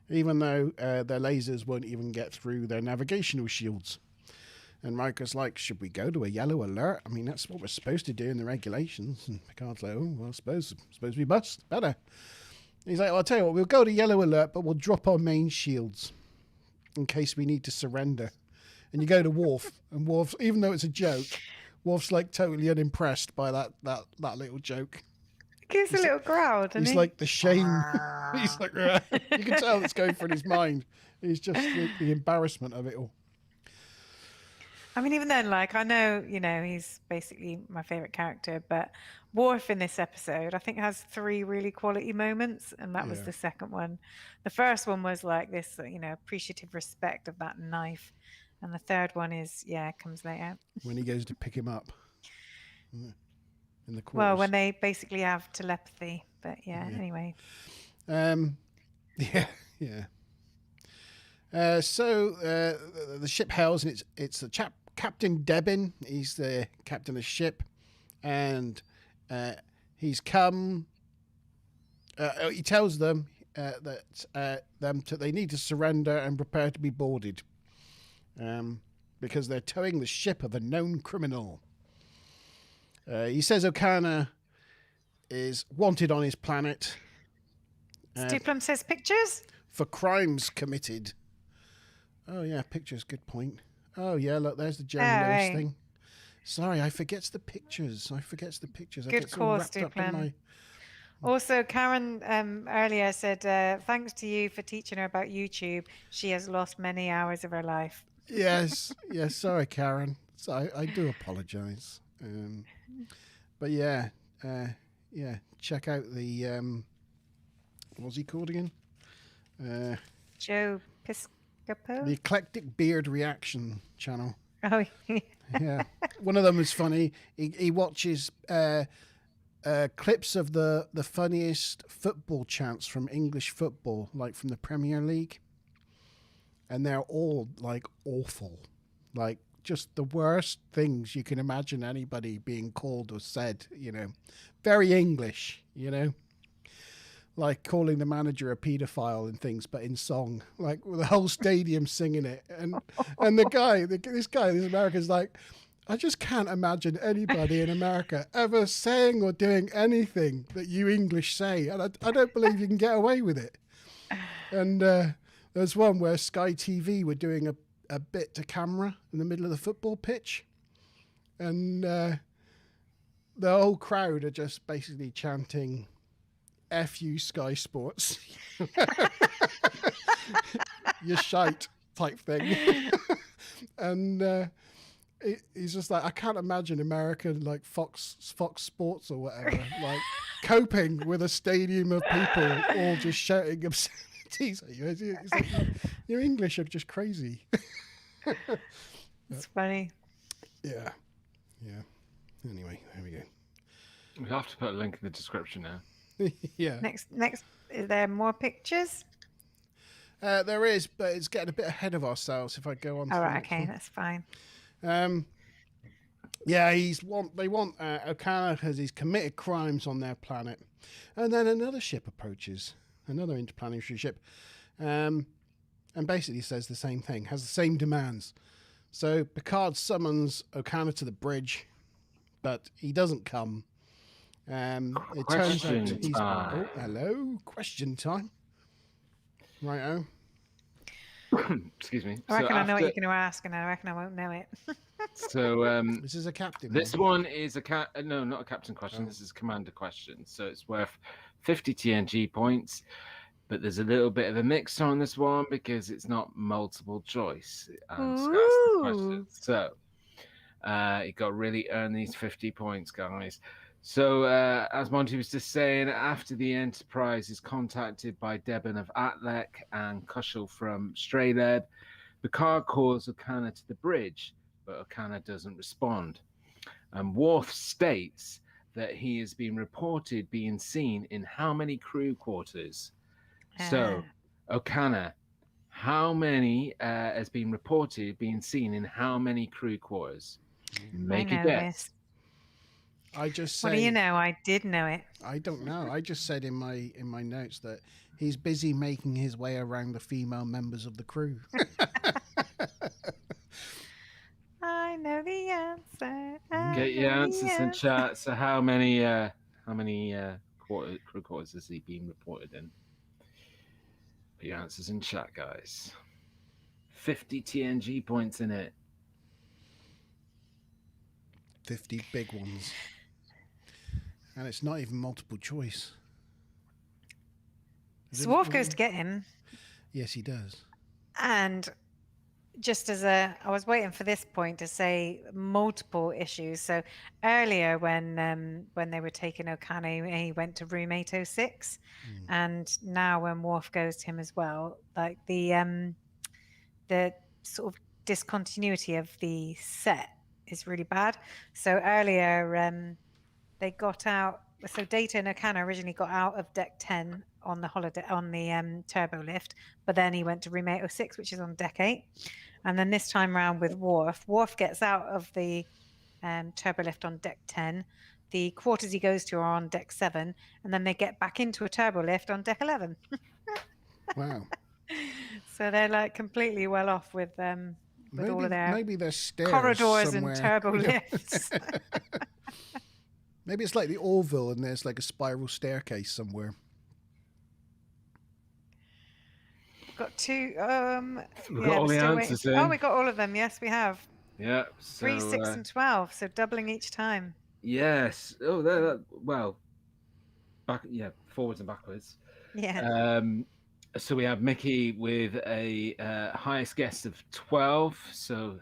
S1: even though their lasers won't even get through their navigational shields. And Riker's like, "Should we go to a yellow alert? I mean, that's what we're supposed to do in the regulations." And Picard's like, "Oh, well, I suppose we must. Better." He's like, "Well, I'll tell you what, we'll go to yellow alert, but we'll drop our main shields in case we need to surrender." And you go to Worf, and Worf, even though it's a joke, Worf's like totally unimpressed by that little joke.
S2: Gives a little growl, doesn't he?
S1: He's like the shame. He's like, you can tell it's going through his mind. He's just the embarrassment of it all.
S2: I mean, even then, like, I know, he's basically my favorite character, but Worf in this episode, I think, has 3 really quality moments, and that was the second one. The first one was like this, appreciative respect of that knife, and the third one is, comes later.
S1: When he goes to pick him up in the quarters.
S2: Well, when they basically have telepathy, but anyway.
S1: So the ship hails, and it's the chap, Captain Debin. He's the captain of the ship, and he's come. He tells them that they need to surrender and prepare to be boarded, because they're towing the ship of a known criminal. He says Okona is wanted on his planet.
S2: Stuplum says pictures?
S1: For crimes committed. Oh, yeah, pictures, good point. Oh, yeah, look, there's the Jerry Lewis thing. Sorry, I forgets the pictures.
S2: Good call, Stuplum. Also, Karen earlier said, thanks to you for teaching her about YouTube. She has lost many hours of her life.
S1: Yes, sorry, Karen. So I do apologise. But check out the what's he called again?
S2: Joe Piscopo.
S1: The Eclectic Beard Reaction channel.
S2: Oh,
S1: Yeah, one of them is funny. He watches clips of the funniest football chants from English football, like from the Premier League, and they're all like awful, like just the worst things you can imagine anybody being called or said. Very English. Like calling the manager a paedophile and things, but in song, like with the whole stadium singing it, and this American's like, I just can't imagine anybody in America ever saying or doing anything that you English say, and I don't believe you can get away with it. And there's one where Sky TV were doing a bit to camera in the middle of the football pitch, and the whole crowd are just basically chanting, F you, Sky Sports. You shite type thing. And he's just like, I can't imagine American like Fox Sports or whatever, like coping with a stadium of people all just shouting obscenities at you. It's like, your English are just crazy.
S2: it's funny.
S1: Yeah. Anyway, there we go.
S3: We have to put a link in the description now.
S1: Yeah.
S2: Next, is there more pictures?
S1: There is, but it's getting a bit ahead of ourselves if I go on.
S2: All right, okay, that's fine.
S1: Yeah, they want Okona because he's committed crimes on their planet, and then another ship approaches, another interplanetary ship, and basically says the same thing, has the same demands. So Picard summons Okona to the bridge, but he doesn't come. It turns out he's hello, question time. Righto.
S3: Excuse me.
S2: I reckon I know what you're going to ask, and I reckon I won't know it.
S3: So
S1: this is a captain.
S3: This one is no, not a captain question. Oh. This is a commander question. So it's worth 50 TNG points, but there's a little bit of a mix on this one because it's not multiple choice. So you got to really earn these 50 points, guys. So, as Monty was just saying, after the Enterprise is contacted by Deben of Atlek and Kushal from Strayed, Picard calls Okona to the bridge, but Okona doesn't respond. And Worf states that he has been reported being seen in how many crew quarters? So, Okona, how many has been reported being seen in how many crew quarters? Make a guess.
S1: I just say.
S2: What do you know? I did know it.
S1: I don't know. I just said in my notes that he's busy making his way around the female members of the crew.
S2: I know the answer.
S3: Get your answers in chat. So how many crew quarters has he been reported in? Put your answers in chat, guys. 50 TNG points in it.
S1: 50 big ones. And it's not even multiple choice.
S2: Worf goes to get him.
S1: Yes, he does.
S2: And just I was waiting for this point to say multiple issues. So earlier when they were taking Okona, he went to room 806. And now when Worf goes to him as well, like the sort of discontinuity of the set is really bad. So earlier they got out. So Data and Okona originally got out of deck 10 on the holiday on the turbo lift, but then he went to room 806, which is on deck 8. And then this time around with Worf gets out of the turbo lift on deck 10. The quarters he goes to are on deck 7, and then they get back into a turbo lift on deck 11.
S1: Wow.
S2: So they're like completely well off with all of their
S1: maybe there's stairs
S2: corridors
S1: somewhere.
S2: And turbo lifts.
S1: Maybe it's like the Orville and there's like a spiral staircase somewhere.
S2: Got two.
S3: We've got all the answers in.
S2: Oh, we got all of them. Yes, we have.
S3: Yeah.
S2: 3, 6, and 12. So doubling each time.
S3: Yes. Oh, well. Back. Yeah. Forwards and backwards.
S2: Yeah.
S3: So we have Mickey with a highest guess of 12. So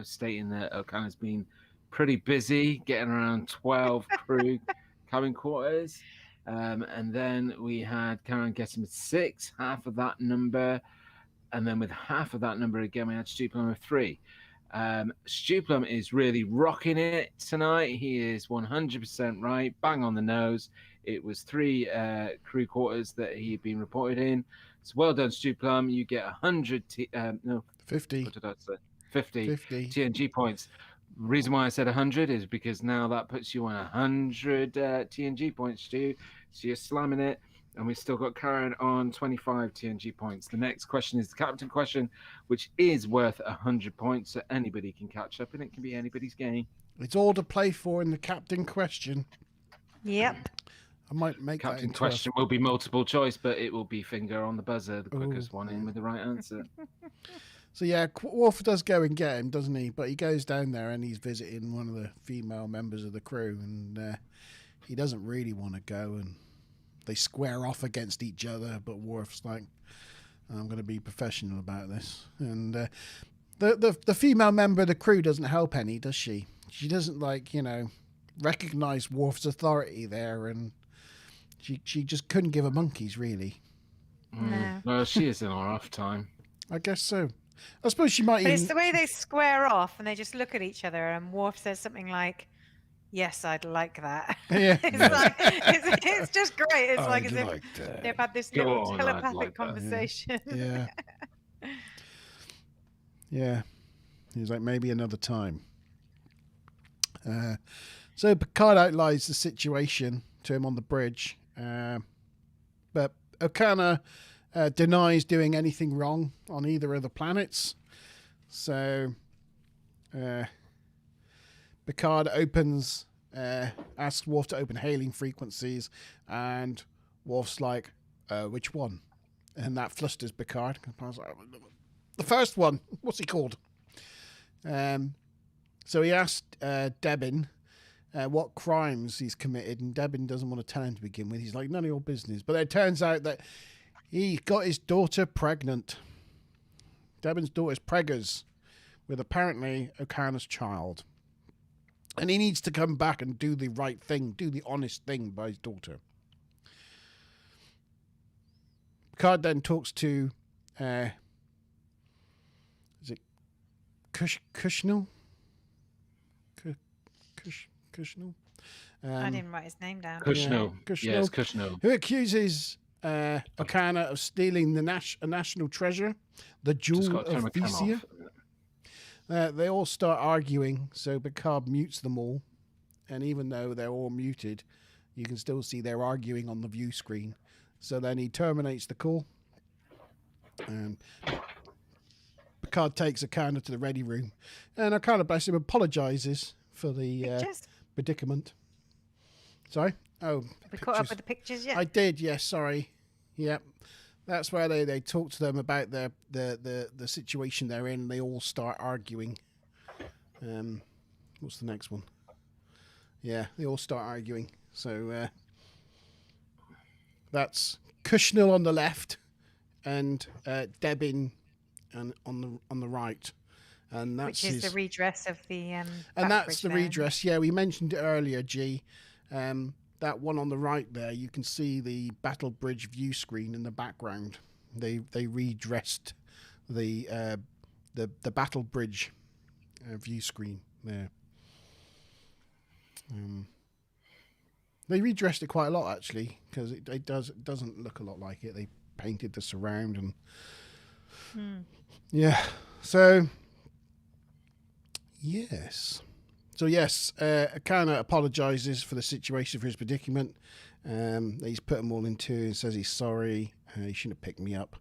S3: stating that Okona's been pretty busy getting around 12 crew cabin quarters. And then we had Karen getting 6, half of that number. And then with half of that number again, we had Stuplum with 3. Stuplum is really rocking it tonight. He is 100% right, bang on the nose. It was 3 crew quarters that he'd been reported in. So well done, Stuplum. You get 100.
S1: 50.
S3: What did I say? 50
S1: 50.
S3: TNG points. Reason why I said 100 is because now that puts you on 100 TNG points, Stu. So you're slamming it. And we've still got Karen on 25 TNG points. The next question is the captain question, which is worth 100 points, so anybody can catch up, and it can be anybody's game.
S1: It's all to play for in the captain question.
S2: Yep.
S1: I might make
S3: Captain
S1: that into
S3: question will be multiple choice, but it will be finger on the buzzer, the quickest one in
S1: yeah.
S3: with the right answer.
S1: So yeah, Worf does go and get him, doesn't he? But he goes down there and he's visiting one of the female members of the crew, and he doesn't really want to go, and they square off against each other. But Worf's like, I'm going to be professional about this. And the female member of the crew doesn't help any, does she? She doesn't, like, recognize Worf's authority there, and she just couldn't give a monkey's, really.
S2: No.
S3: Well, she is in her off time.
S1: I guess so. I suppose she might
S2: But
S1: even...
S2: it's the way they square off and they just look at each other, and Worf says something like, "Yes, I'd like that."
S1: Yeah.
S2: it's just great. It's like as if
S1: that.
S2: they've had this
S3: Go
S2: little
S3: on, I'd
S2: telepathic
S3: like that.
S2: conversation.
S1: Yeah. Yeah. He was like, maybe another time. So Picard outlines the situation to him on the bridge. But Okona denies doing anything wrong on either of the planets. So Picard asks Worf to open hailing frequencies, and Worf's like, which one? And that flusters Picard. The first one. What's he called? So he asked Debin what crimes he's committed, and Debin doesn't want to tell him to begin with. He's like, none of your business. But it turns out that he got his daughter pregnant. Debin's daughter's preggers with apparently Okona's child. And he needs to come back and do the right thing, do the honest thing by his daughter. Picard then talks to, is it Kushnell? Kushnell?
S2: I didn't write his name down.
S3: Kushnell.
S1: Kushnell.
S3: Yes, Kushnell.
S1: Who accuses Okona of stealing a national treasure, the Jewel of Thesia. They all start arguing, so Picard mutes them all. And even though they're all muted, you can still see they're arguing on the view screen. So then he terminates the call. And Picard takes Okona to the ready room. And Okona, bless him, apologises for the predicament. Sorry? Oh,
S2: We caught up with the pictures yet?
S1: I did, yes, sorry. Yep. That's where they talk to them about the situation they're in. They all start arguing. What's the next one? Yeah, they all start arguing. So that's Kushnell on the left and Debin and on the right. And that's
S2: which is the redress of the
S1: and that's the redress. Yeah, we mentioned it earlier, G. That one on the right there, you can see the Battle Bridge view screen in the background. They redressed the Battle Bridge view screen there. They redressed it quite a lot actually, because it doesn't look a lot like it. They painted the surround and yeah. So yes. So yes, Okona apologises for the situation, for his predicament. He's put them all into and says he's sorry. He shouldn't have picked me up.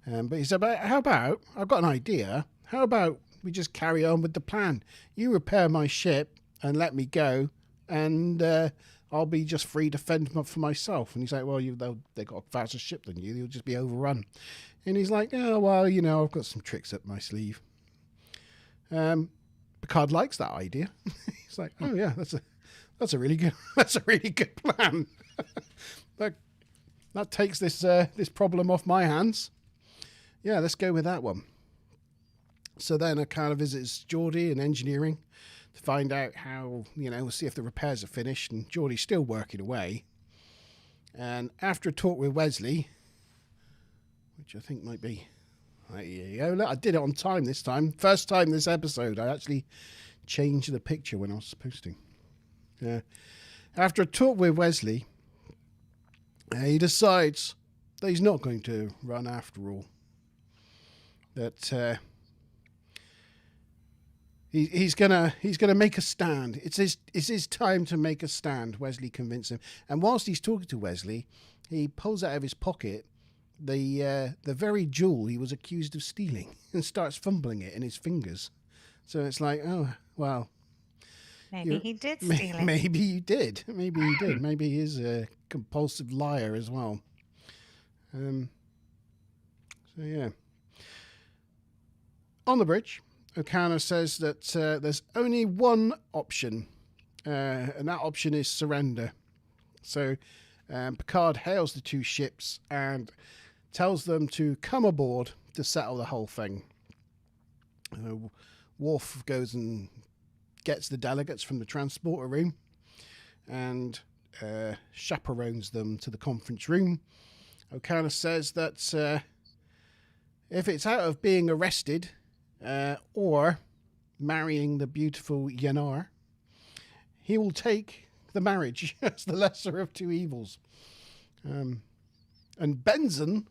S1: But he said, how about, I've got an idea. How about we just carry on with the plan? You repair my ship and let me go, and I'll be just free to fend for myself. And he's like, well, they've got a faster ship than you. You'll just be overrun. And he's like, oh, well, I've got some tricks up my sleeve. Picard likes that idea. He's like, oh yeah, that's a really good plan. that takes this problem off my hands. Yeah, let's go with that one. So then Okona visits Geordi in engineering to find out how, we'll see if the repairs are finished, and Geordi's still working away. And after a talk with Wesley, which I think might be... There you go. Look, I did it on time this time. First time this episode, I actually changed the picture when I was supposed to. After a talk with Wesley, he decides that he's not going to run after all. That he's gonna make a stand. It's his time to make a stand. Wesley convinced him, and whilst he's talking to Wesley, he pulls out of his pocket the very jewel he was accused of stealing and starts fumbling it in his fingers. So it's like, oh well,
S2: Maybe he did steal it.
S1: maybe you did. Maybe he did. Maybe he is a compulsive liar as well. So yeah. On the bridge, Okona says that there's only one option, and that option is surrender. So Picard hails the two ships and tells them to come aboard to settle the whole thing. Worf goes and gets the delegates from the transporter room and chaperones them to the conference room. Okona says that if it's out of being arrested or marrying the beautiful Yanar, he will take the marriage as the lesser of two evils. And Benson,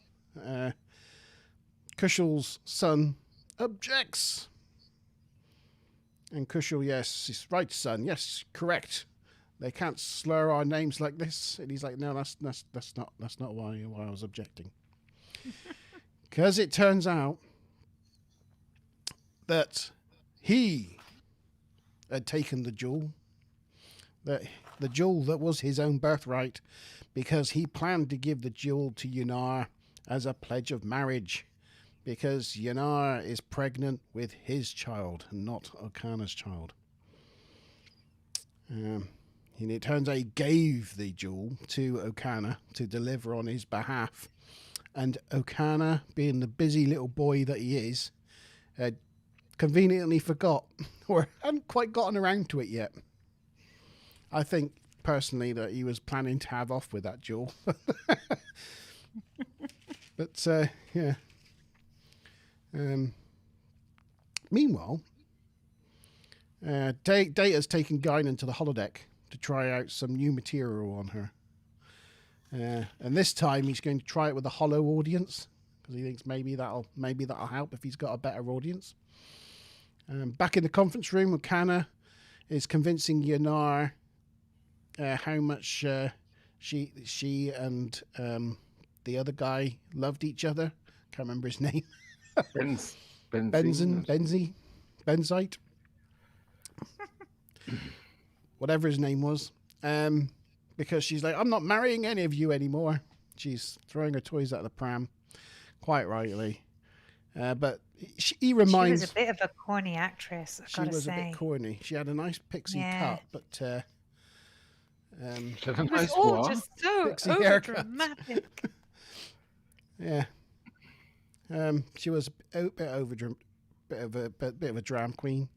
S1: Kushal's son, objects. And Kushal, yes, he's right, son. Yes, correct. They can't slur our names like this. And he's like, no, that's not why I was objecting. Because it turns out that he had taken the jewel, the jewel that was his own birthright, because he planned to give the jewel to Yanar as a pledge of marriage, because Yanar is pregnant with his child and not Okona's child. And it turns out he gave the jewel to Okona to deliver on his behalf. And Okona, being the busy little boy that he is, conveniently forgot or hadn't quite gotten around to it yet. I think, personally, that he was planning to have off with that jewel. But, yeah. Meanwhile, Data's taken Guinan to the holodeck to try out some new material on her. And this time he's going to try it with a hollow audience because he thinks maybe that'll help if he's got a better audience. Back in the conference room, Okona is convincing Yanar how much she and the other guy loved each other. Can't remember his name. Benzite, whatever his name was. Because she's like, I'm not marrying any of you anymore. She's throwing her toys out of the pram, quite rightly. But he reminds...
S2: She was a bit of a corny actress, I've got to say.
S1: She was a bit corny. She had a nice pixie cut, but...
S3: it was
S2: It was all just so
S1: Pixie haircut.
S2: overdramatic.
S1: Yeah. She was a bit of a drama queen.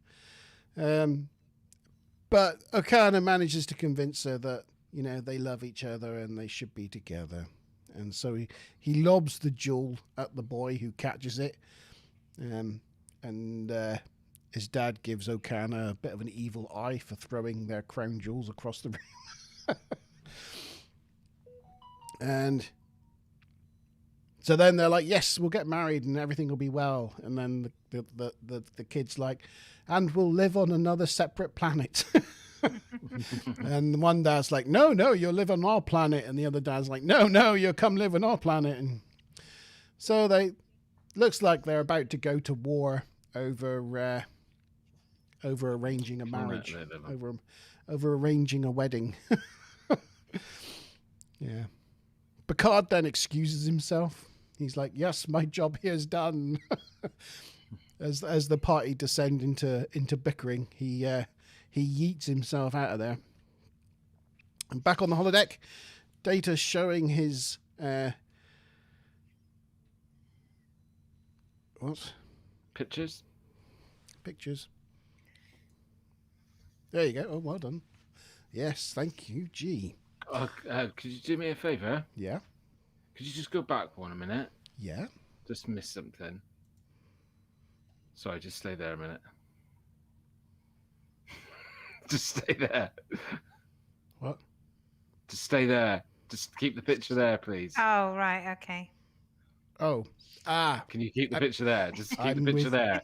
S1: But Okona manages to convince her that, you know, they love each other and they should be together. And so he lobs the jewel at the boy who catches it. And his dad gives Okona a bit of an evil eye for throwing their crown jewels across the room. And so then they're like, yes, we'll get married and everything will be well. And then the kid's like, and we'll live on another separate planet. And one dad's like, no, you'll live on our planet. And the other dad's like, no, you'll come live on our planet. And so looks like they're about to go to war over arranging a marriage, over arranging a wedding. Yeah. Picard then excuses himself. He's like, yes, my job here is done. As the party descend into bickering, he yeets himself out of there. And back on the holodeck, Data's showing his what?
S3: Pictures.
S1: There you go. Oh, well done. Yes, thank you, G.
S3: Could you do me a favour?
S1: Yeah.
S3: Could you just go back one a minute?
S1: Yeah.
S3: Just missed something. Sorry, just stay there a minute. Just stay there.
S1: What?
S3: Just stay there. Just keep the picture there, please.
S2: Oh, right. Okay.
S1: Oh. Ah.
S3: Can you keep the picture there? Just keep the
S1: I'm
S3: picture
S1: with-
S3: there.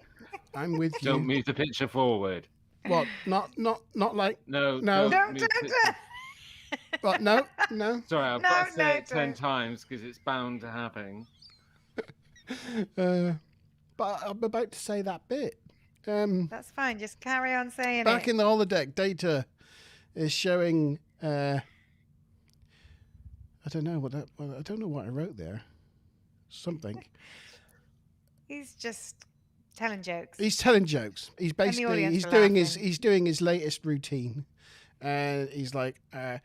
S1: I'm with you.
S3: Don't move the picture forward.
S1: What? Not like.
S3: No,
S1: No.
S3: don't move the picture.
S1: What? No. No.
S3: Sorry, I've
S2: No,
S3: got to say
S2: no,
S3: it 10
S2: don't.
S3: times because it's bound to happen.
S1: But I'm about to say that bit.
S2: That's fine. Just carry on saying
S1: Back
S2: it.
S1: in the holodeck, Data is showing. I don't know what that. Well, I don't know what I wrote there. Something.
S2: He's just telling jokes.
S1: He's telling jokes. He's basically
S2: audience
S1: he's
S2: are
S1: doing
S2: laughing.
S1: his latest routine. He's like, I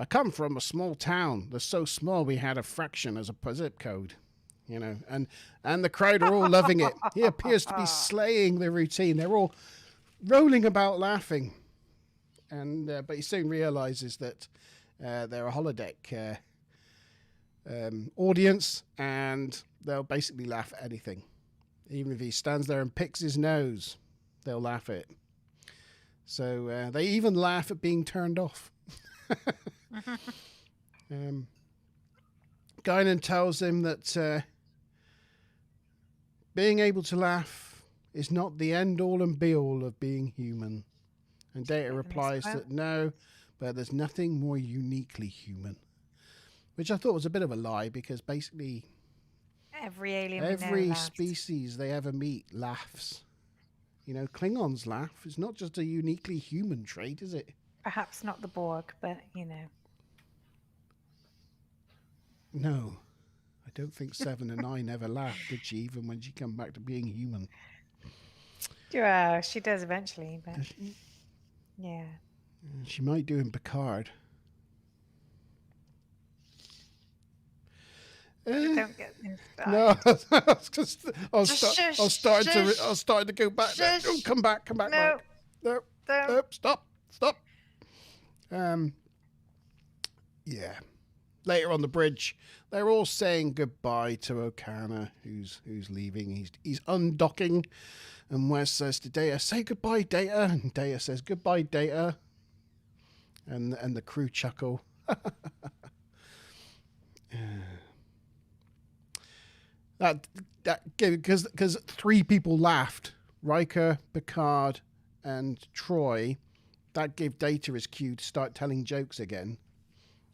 S1: come from a small town. They're so small we had a fraction as a zip code. You know, and the crowd are all loving it. He appears to be slaying the routine. They're all rolling about laughing. And but he soon realizes that they're a holodeck audience, and they'll basically laugh at anything. Even if he stands there and picks his nose, they'll laugh at it. So they even laugh at being turned off. Guinan tells him that being able to laugh is not the end-all and be-all of being human. And Data replies that no, but there's nothing more uniquely human. Which I thought was a bit of a lie, because basically
S2: Every alien we know
S1: every
S2: laughs.
S1: species they ever meet laughs. You know, Klingons laugh. It's not just a uniquely human trait, is it?
S2: Perhaps not the Borg, but you know.
S1: No. I don't think Seven and Nine ever laughed, did she, even when she come back to being human?
S2: Well, she does eventually, but yeah.
S1: She might do in Picard.
S2: Don't get into that.
S1: No, I was
S2: Shush,
S1: starting to go back.
S2: shush.
S1: Oh, come back,
S2: No,
S1: Mark. No,
S2: don't.
S1: no, stop. Yeah. Later on the bridge, they're all saying goodbye to Okona, who's leaving. He's undocking, and Wes says to Data, "Say goodbye, Data." And Data says, "Goodbye, Data." And the crew chuckle. That because three people laughed, Riker, Picard, and Troy. That gave Data his cue to start telling jokes again.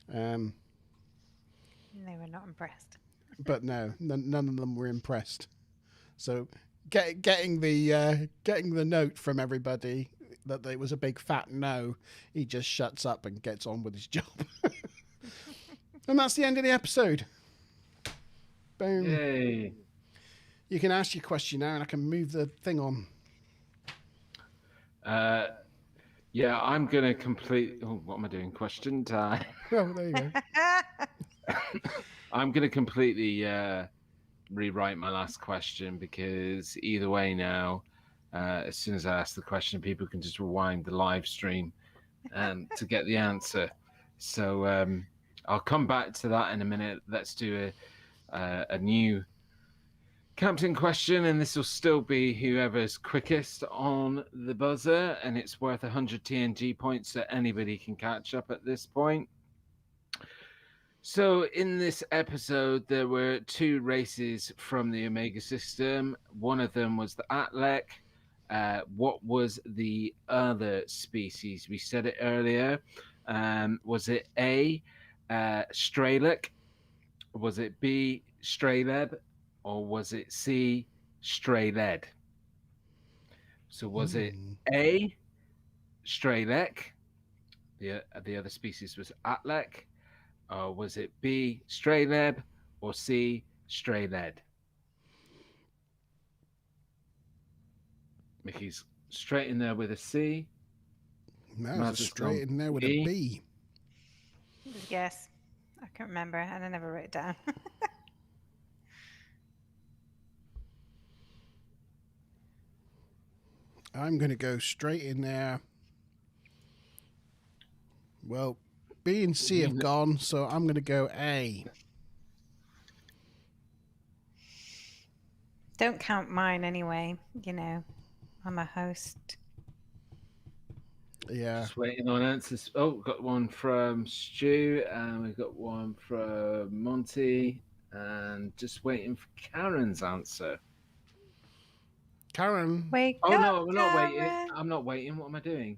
S2: They were not impressed.
S1: But no, none of them were impressed. So getting the note from everybody that it was a big fat no, he just shuts up and gets on with his job. And that's the end of the episode. Boom.
S3: Yay.
S1: You can ask your question now, and I can move the thing on.
S3: Yeah, I'm going to complete... Oh, what am I doing? Question time.
S1: Oh, there you go.
S3: I'm going to completely rewrite my last question, because either way now, as soon as I ask the question, people can just rewind the live stream to get the answer. So I'll come back to that in a minute. Let's do a new captain question, and this will still be whoever's quickest on the buzzer, and it's worth 100 TNG points that anybody can catch up at this point. So in this episode, there were two races from the Omega system. One of them was the Atlek. What was the other species? We said it earlier. Was it A, Strelok? Was it B, Streleb? Or was it C, Streled? So was it A, Strelek? The other species was Atlek. Or was it B, Streleb? Or C, Streled? Mickey's straight in there with a C.
S1: No, it's straight in there with a B.
S2: Just guess. I can't remember, and I never wrote it down.
S1: I'm going to go straight in there. Well, B and C have gone, so I'm going to go A.
S2: Don't count mine anyway. You know, I'm a host.
S1: Yeah.
S3: Just waiting on answers. Oh, we've got one from Stu, and we've got one from Monty, and just waiting for Karen's answer.
S1: Karen.
S2: Wake
S3: Oh
S2: up,
S3: no, we're not waiting.
S2: Karen.
S3: I'm not waiting. What am I doing?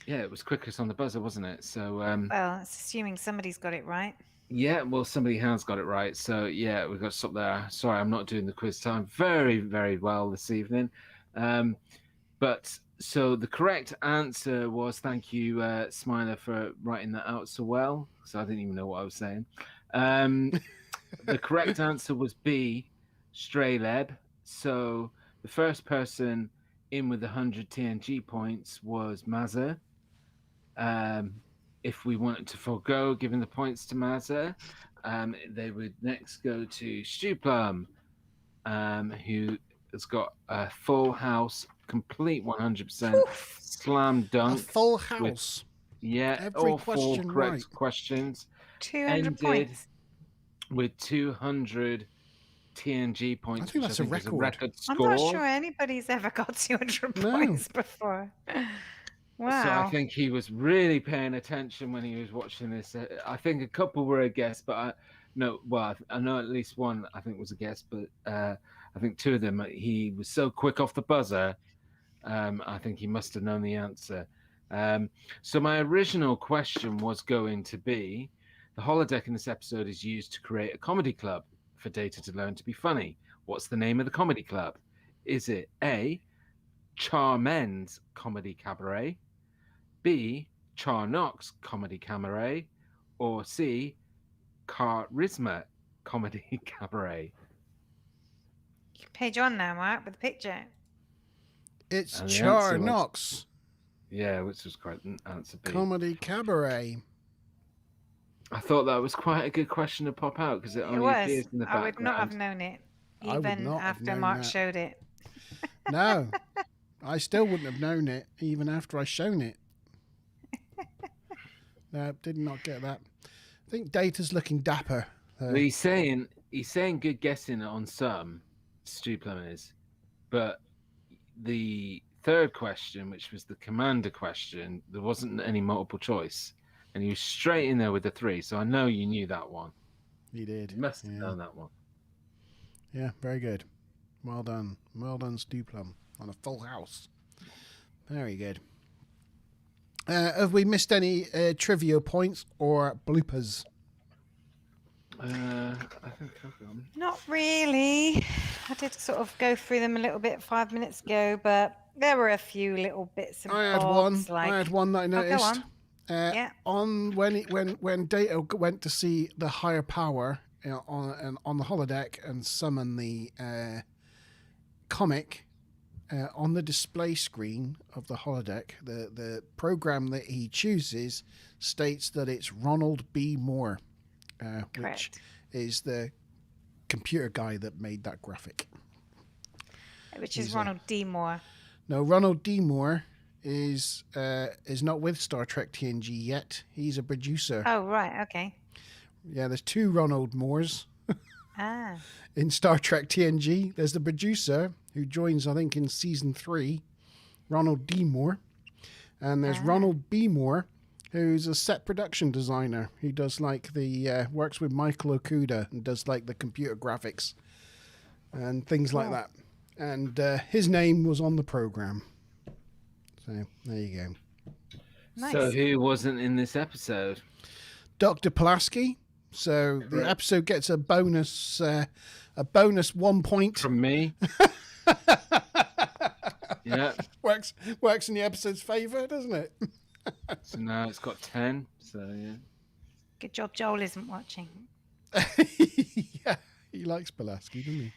S3: Yeah, it was quickest on the buzzer, wasn't it? So
S2: Well, it's assuming somebody's got it right.
S3: yeah, well, somebody has got it right. So yeah, we've got to stop there. Sorry, I'm not doing the quiz time very, very well this evening. But so the correct answer was, thank you, Smiler, for writing that out so well. So I didn't even know what I was saying. The correct answer was B, Strayleb. So the first person in with 100 TNG points was Mazza. If we wanted to forego giving the points to Mazza, they would next go to Stu Plum, who has got a full house, complete 100% slam
S1: A
S3: dunk.
S1: full house.
S3: Yeah,
S1: Every
S3: all four
S1: question
S3: correct
S1: right.
S3: questions.
S2: 200
S3: Ended
S2: points.
S3: with 200 TNG points.
S1: I think that's a
S3: is
S1: record.
S2: I'm
S3: score.
S2: not sure anybody's ever got 200
S1: No.
S2: points before. Wow.
S3: So I think he was really paying attention when he was watching this. I think a couple were a guess, but I know at least one I think was a guess, but I think two of them he was so quick off the buzzer. I think he must have known the answer. So my original question was going to be, the holodeck in this episode is used to create a comedy club for Data to learn to be funny. What's the name of the comedy club? Is it A, Charmen's Comedy Cabaret, B, Charnock's Comedy Cabaret, or C, Charisma Comedy Cabaret?
S2: Page on now, Mark, with the picture.
S1: It's
S3: And the answer
S1: Char
S3: was-
S1: Knox
S3: Yeah, which was correct. Answer B.
S1: Comedy Cabaret.
S3: I thought that was quite a good question to pop out because it
S2: It
S3: only
S2: was.
S3: appears in the
S2: I
S3: background.
S2: would not have known it,
S1: I would
S2: even
S1: not have
S2: after
S1: known
S2: Mark
S1: that.
S2: showed it.
S1: No, I still wouldn't have known it even after I shown it. No, did not get that. I think Data's looking dapper.
S3: Well, he's saying good guessing on some, Stu Plum is, but the third question, which was the commander question, there wasn't any multiple choice, and he was straight in there with the three. So I know you knew that one.
S1: He did.
S3: You must have
S1: Yeah.
S3: known that one.
S1: Yeah, very good. Well done. Well done, Stu Plum, on a full house. Very good. Have we missed any trivia points or bloopers?
S3: I think I've gone.
S2: Not really. I did sort of go through them a little bit 5 minutes ago, but there were a few little bits and
S1: I had
S2: bobs.
S1: one. I had one that I
S2: Oh, go
S1: noticed.
S2: on. Yeah.
S1: On when Data went to see the higher power on the holodeck and summon the comic on the display screen of the holodeck, the program that he chooses states that it's Ronald B. Moore, which
S2: Correct.
S1: is the computer guy that made that graphic.
S2: Which
S1: He's
S2: is
S1: a-
S2: Ronald D. Moore.
S1: No, Ronald D. Moore is not with Star Trek TNG yet. He's a producer.
S2: Oh, right. Okay.
S1: Yeah, there's two Ronald Moores
S2: Ah.
S1: in Star Trek TNG. There's the producer who joins, I think, in season 3, Ronald D. Moore. And there's Ronald B. Moore, who's a set production designer. He does like works with Michael Okuda and does like the computer graphics and things like that. And his name was on the program. So there you go.
S2: Nice.
S3: So who wasn't in this episode?
S1: Dr. Pulaski. So the
S3: Correct.
S1: episode gets a bonus 1 point.
S3: From me. Yeah.
S1: Works in the episode's favour, doesn't it?
S3: So now it's got 10. So yeah.
S2: Good job Joel isn't watching.
S1: Yeah, he likes Pulaski, doesn't he?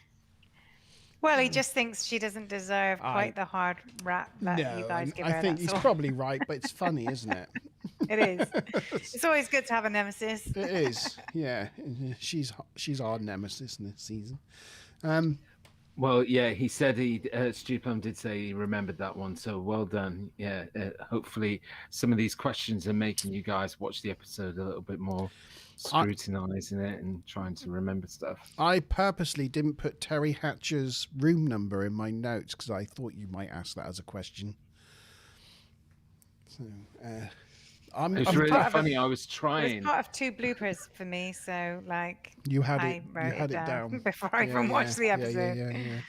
S2: Well, he just thinks she doesn't deserve quite the hard rap that you guys give her.
S1: I think
S2: that's
S1: he's
S2: all.
S1: probably right, but it's funny, isn't it?
S2: It is. It's always good to have a nemesis.
S1: It is. Yeah, she's our nemesis in this season.
S3: Well, yeah, he said Stu Plum did say he remembered that one, so well done. Yeah, hopefully some of these questions are making you guys watch the episode a little bit more,
S1: I,
S3: scrutinizing it and trying to remember stuff.
S1: I purposely didn't put Terry Hatcher's room number in my notes because I thought you might ask that as a question. So,
S3: It's
S1: I'm
S3: really
S2: part of a-
S3: funny. I was
S2: It was
S3: trying.
S2: part of 2 bloopers for me, so like
S1: you had
S2: I
S1: it.
S2: wrote
S1: You had
S2: it
S1: it down
S2: before I even watched the episode.
S1: Yeah.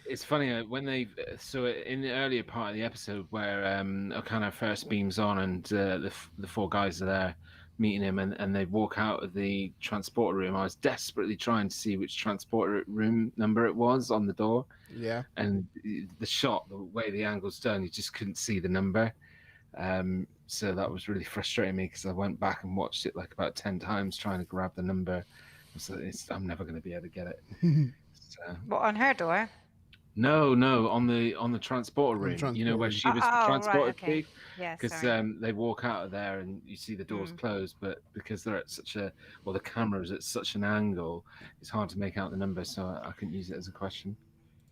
S3: It's funny when they so in the earlier part of the episode where Okana first beams on and the four guys are there meeting him and they walk out of the transporter room. I was desperately trying to see which transporter room number it was on the door,
S1: Yeah.
S3: and the shot, the way the angle's done, you just couldn't see the number. So that was really frustrating me because I went back and watched it like about 10 times trying to grab the number. So I'm never going to be able to get it. So.
S2: What, on her door?
S3: No, on the transporter room. You know
S1: transporter
S3: where
S1: room.
S3: she was
S2: Right,
S3: transported
S2: okay.
S3: to,
S2: Yeah,
S3: because
S2: sorry.
S3: they walk out of there and you see the doors closed, but because they're at such a the camera's at such an angle, it's hard to make out the number, so I couldn't use it as a question.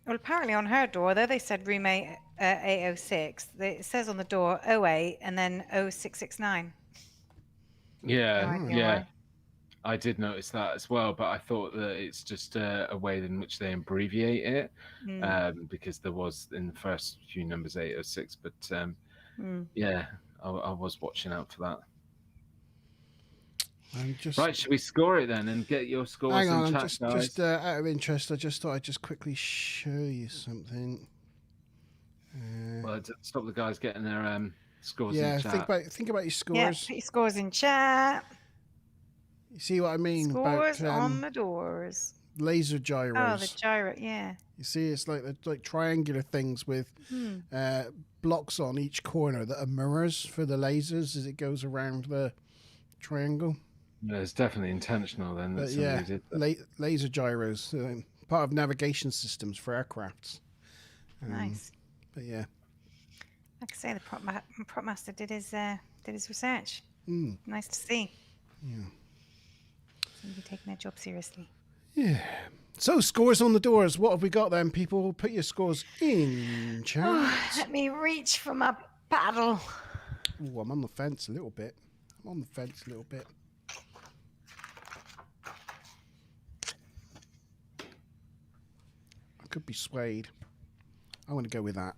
S2: Well, apparently on her door, though they said room 806, it says on the door 08 and then 0669.
S3: Yeah,
S2: No idea
S3: yeah.
S2: why.
S3: I did notice that as well, but I thought that it's just a way in which they abbreviate it, because there was in the first few numbers 806, but yeah, I was watching out for that.
S1: I'm just
S3: Right, should we score it then and get your scores
S1: hang on.
S3: in
S1: I'm
S3: chat,
S1: just
S3: guys?
S1: out of interest. I just thought I'd just quickly show you something.
S3: Well, stop the guys getting their scores
S1: Yeah,
S3: in chat.
S1: think about your
S2: Yeah,
S1: scores.
S2: put your scores in chat.
S1: You see what I mean
S2: Scores
S1: about
S2: on the doors.
S1: laser
S2: Oh, the
S1: gyros?
S2: gyro, yeah.
S1: You see, it's like triangular things with blocks on each corner that are mirrors for the lasers as it goes around the triangle.
S3: Yeah, it's definitely intentional then that
S1: But
S3: somebody
S1: yeah,
S3: did that.
S1: laser gyros, part of navigation systems for aircrafts.
S2: Nice.
S1: But yeah,
S2: Like I say, the prop master did his research. Nice to see.
S1: Yeah.
S2: Somebody taking their job seriously.
S1: yeah. So scores on the doors. What have we got then, people? Put your scores in chat.
S2: Let me reach for my paddle.
S1: Ooh, I'm on the fence a little bit. I could be swayed. I'm going to go with that.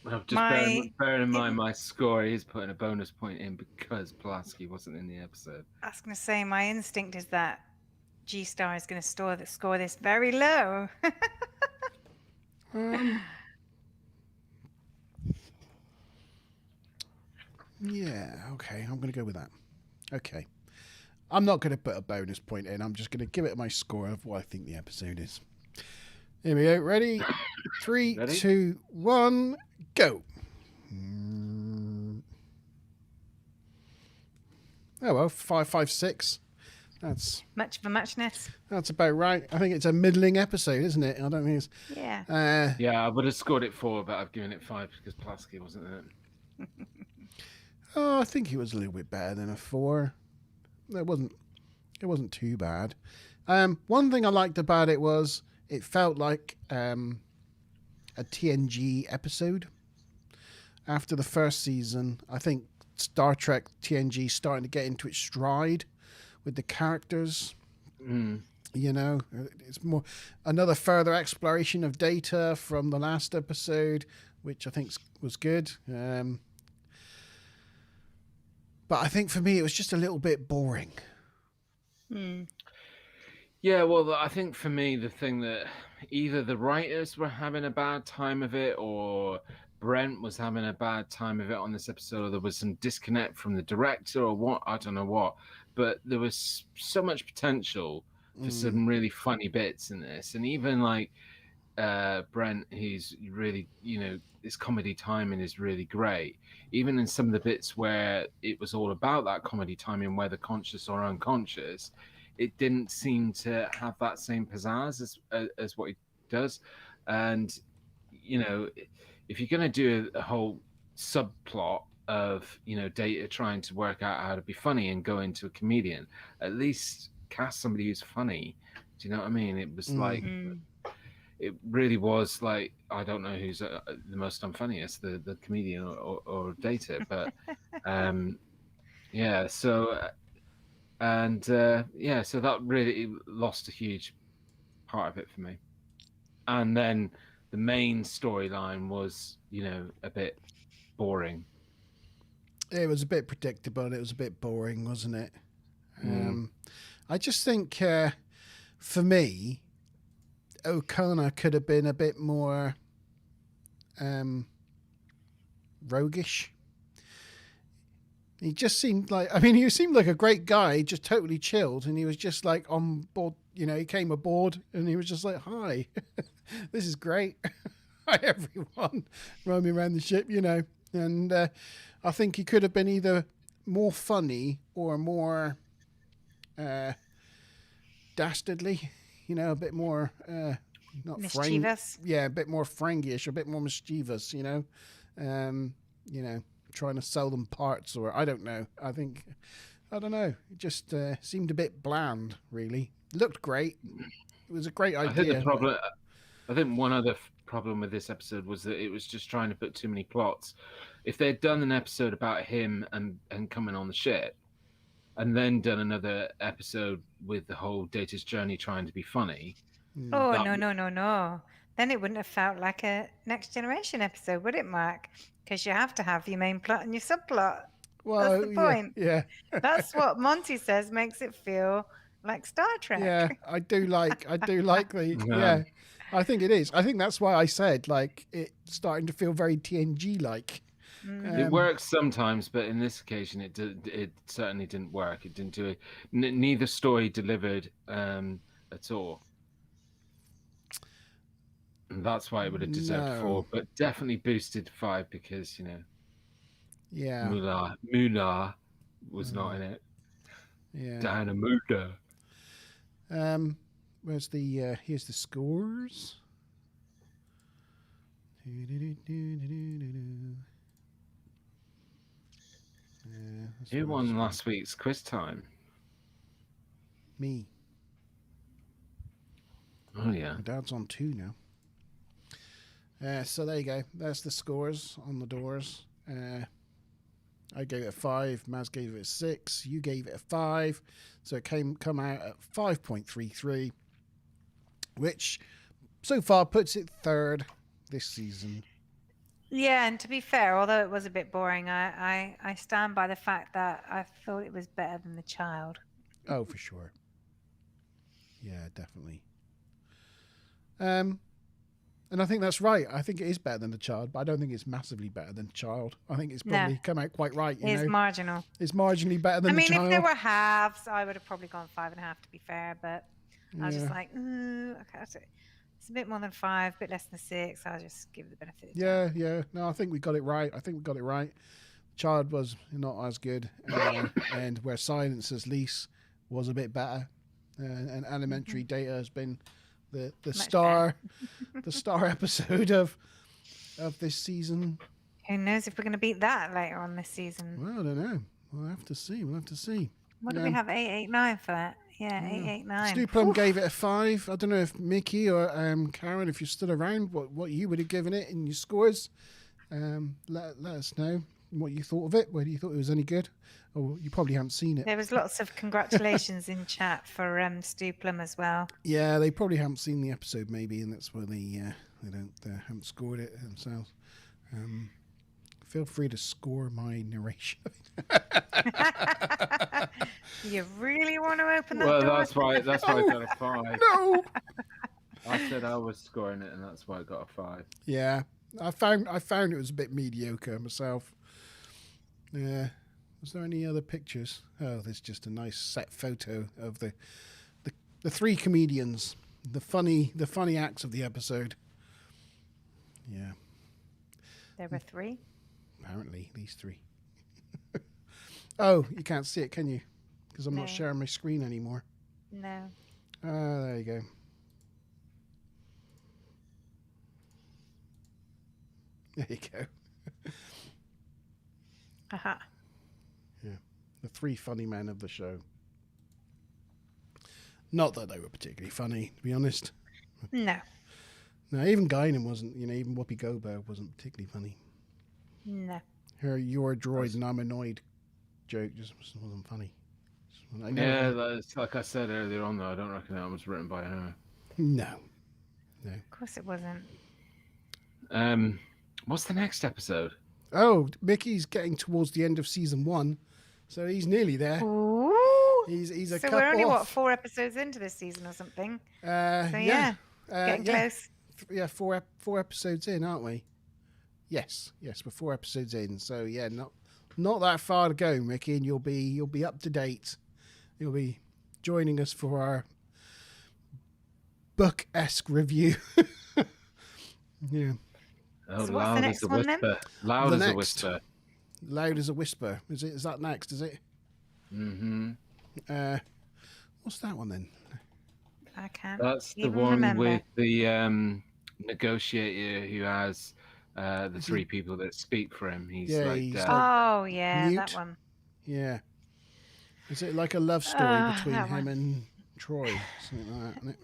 S3: Well, just bearing in mind my score is putting a bonus point in because Pulaski wasn't in the episode.
S2: I was going to say, my instinct is that G-Star is going to score this very low.
S1: Yeah, okay. I'm going to go with that. Okay. I'm not going to put a bonus point in. I'm just going to give it my score of what I think the episode is. Here we go. Ready? 3,
S3: Ready?
S1: 2, 1, go. Oh, well, 5, 5, 6. That's
S2: Much of a muchness.
S1: That's about right. I think it's a middling episode, isn't it? I don't think it's.
S2: Yeah.
S3: Yeah, I would have scored it 4, but I've given it 5 because Pulaski wasn't in it.
S1: I think it was a little bit better than a 4. It wasn't too bad. One thing I liked about it was it felt like a TNG episode. After the first season, I think Star Trek TNG starting to get into its stride with the characters. You know, it's more another further exploration of Data from the last episode, which I think was good. But I think for me, it was just a little bit boring.
S3: Yeah, well, I think for me, the thing that either the writers were having a bad time of it or Brent was having a bad time of it on this episode, or there was some disconnect from the director or what, I don't know what, but there was so much potential for some really funny bits in this. And even like Brent, he's really, his comedy timing is really great. Even in some of the bits where it was all about that comedy timing, whether conscious or unconscious, it didn't seem to have that same pizzazz as what he does. And, if you're going to do a whole subplot of, Data trying to work out how to be funny and go into a comedian, at least cast somebody who's funny Do you know what I mean? It was
S1: Mm.
S3: like, it really was like, I don't know who's the most unfunniest, the comedian or Data, but yeah. So yeah, so that really lost a huge part of it for me. And then the main storyline was, a bit boring.
S1: It was a bit predictable. And it was a bit boring, wasn't it?
S3: Mm.
S1: I just think, for me, Okona could have been a bit more roguish. He just seemed like, I mean, he seemed like a great guy, just totally chilled, and he was just like on board. He came aboard and he was just like, "Hi, this is great. Hi, everyone," roaming around the ship, And I think he could have been either more funny or more dastardly, a bit more not
S2: Mischievous.
S1: a bit more Frangish, a bit more mischievous, you know, trying to sell them parts, or I don't know. I don't know. It just seemed a bit bland, really. Looked great. It was a great idea.
S3: I think one other problem with this episode was that it was just trying to put too many plots. If they'd done an episode about him and coming on the ship, and then done another episode with the whole Data's journey trying to be funny.
S2: Oh, no. Then it wouldn't have felt like a Next Generation episode, would it, Mark? Because you have to have your main plot and your subplot.
S1: Well,
S2: That's the point.
S1: Yeah.
S2: That's what Monty says makes it feel like Star Trek.
S1: Yeah, I do like the yeah. I think it is. I think that's why I said like it's starting to feel very TNG like.
S3: It works sometimes, but in this occasion, it certainly didn't work. It didn't do it. Neither story delivered at all. And that's why it would have deserved 4, but definitely boosted to 5 because
S1: yeah,
S3: Moolah was not in it.
S1: Yeah,
S3: Diana Moolah.
S1: Where's the here's the scores.
S3: Who won last week's quiz time?
S1: Me.
S3: Oh yeah.
S1: My dad's on 2 now. So there you go. That's the scores on the doors. I gave it a 5. Maz gave it a 6. You gave it a 5. So it come out at 5.33, which so far puts it 3rd this season.
S2: Yeah, and to be fair, although it was a bit boring, I stand by the fact that I thought it was better than The Child.
S1: Oh, for sure. Yeah, definitely. And I think that's right. I think it is better than The Child, but I don't think it's massively better than Child. I think it's probably come out quite right.
S2: It's marginal.
S1: It's marginally better than The Child.
S2: If there were halves, I would have probably gone 5.5 to be fair, but I was just like, okay, it's a bit more than 5, a bit less than 6. I'll just give it the benefit of the doubt.
S1: Yeah. No, I think we got it right. Child was not as good, and Where Silence Lease was a bit better, and Elementary Data has been the star the star episode of this season.
S2: Who knows if we're going to beat that later on this season?
S1: Well, I don't know. We'll have to see.
S2: What do we have? 889 for that? Yeah, 889.
S1: Stu Plum gave it a 5. I don't know if Mickey or Karen, if you're still around, what you would have given it in your scores. Let us know what you thought of it, whether you thought it was any good, or you probably haven't seen it.
S2: There was lots of congratulations in chat for Stu Plum as well.
S1: Yeah, they probably haven't seen the episode, maybe, and that's why they haven't scored it themselves. Feel free to score my narration.
S2: You really want to open that
S3: door?
S2: Well,
S3: that's why I got a 5.
S1: No,
S3: I said I was scoring it, and that's why I got a 5.
S1: Yeah, I found it was a bit mediocre myself. Yeah. Was there any other pictures? Oh, there's just a nice set photo of the 3 comedians, the funny acts of the episode. Yeah.
S2: There were 3?
S1: Apparently, these 3. Oh, you can't see it, can you? Because I'm not sharing my screen anymore.
S2: No.
S1: There you go. There you go.
S2: Aha.
S1: Yeah. The 3 funny men of the show. Not that they were particularly funny, to be honest.
S2: No.
S1: No, even Guinan wasn't. Even Whoopi Goldberg wasn't particularly funny.
S2: No.
S1: Her "you're a droid and I'm annoyed" joke just wasn't funny.
S3: Yeah, that's like I said earlier on, though. I don't reckon that was written by her.
S1: No.
S2: Of course it wasn't.
S3: What's the next episode?
S1: Oh, Mickey's getting towards the end of season 1, so he's nearly there.
S2: Ooh.
S1: He's a
S2: So
S1: couple
S2: we're only,
S1: off.
S2: 4 episodes into this season or something? So
S1: Yeah.
S2: getting close.
S1: Yeah, four episodes in, aren't we? Yes, we're 4 episodes in. So yeah, not that far to go, Mickey, and you'll be up to date. You'll be joining us for our book-esque review. Yeah.
S3: Oh,
S2: So what's the
S3: loud
S2: next
S3: as a
S2: one, then?
S3: whisper. Loud
S1: The
S3: as a
S1: next.
S3: whisper.
S1: Loud as a whisper. Is that next? Is it?
S3: Mm-hmm.
S1: What's that one then?
S2: I can't.
S3: That's the
S2: even
S3: one
S2: remember.
S3: with the negotiator who has the 3 people that speak for him. He's
S1: Yeah,
S3: like,
S1: he's
S2: Oh yeah,
S1: Mute?
S2: that one.
S1: Yeah. Is it like a love story between
S2: that
S1: him
S2: one.
S1: and Troy? Something like that, isn't it?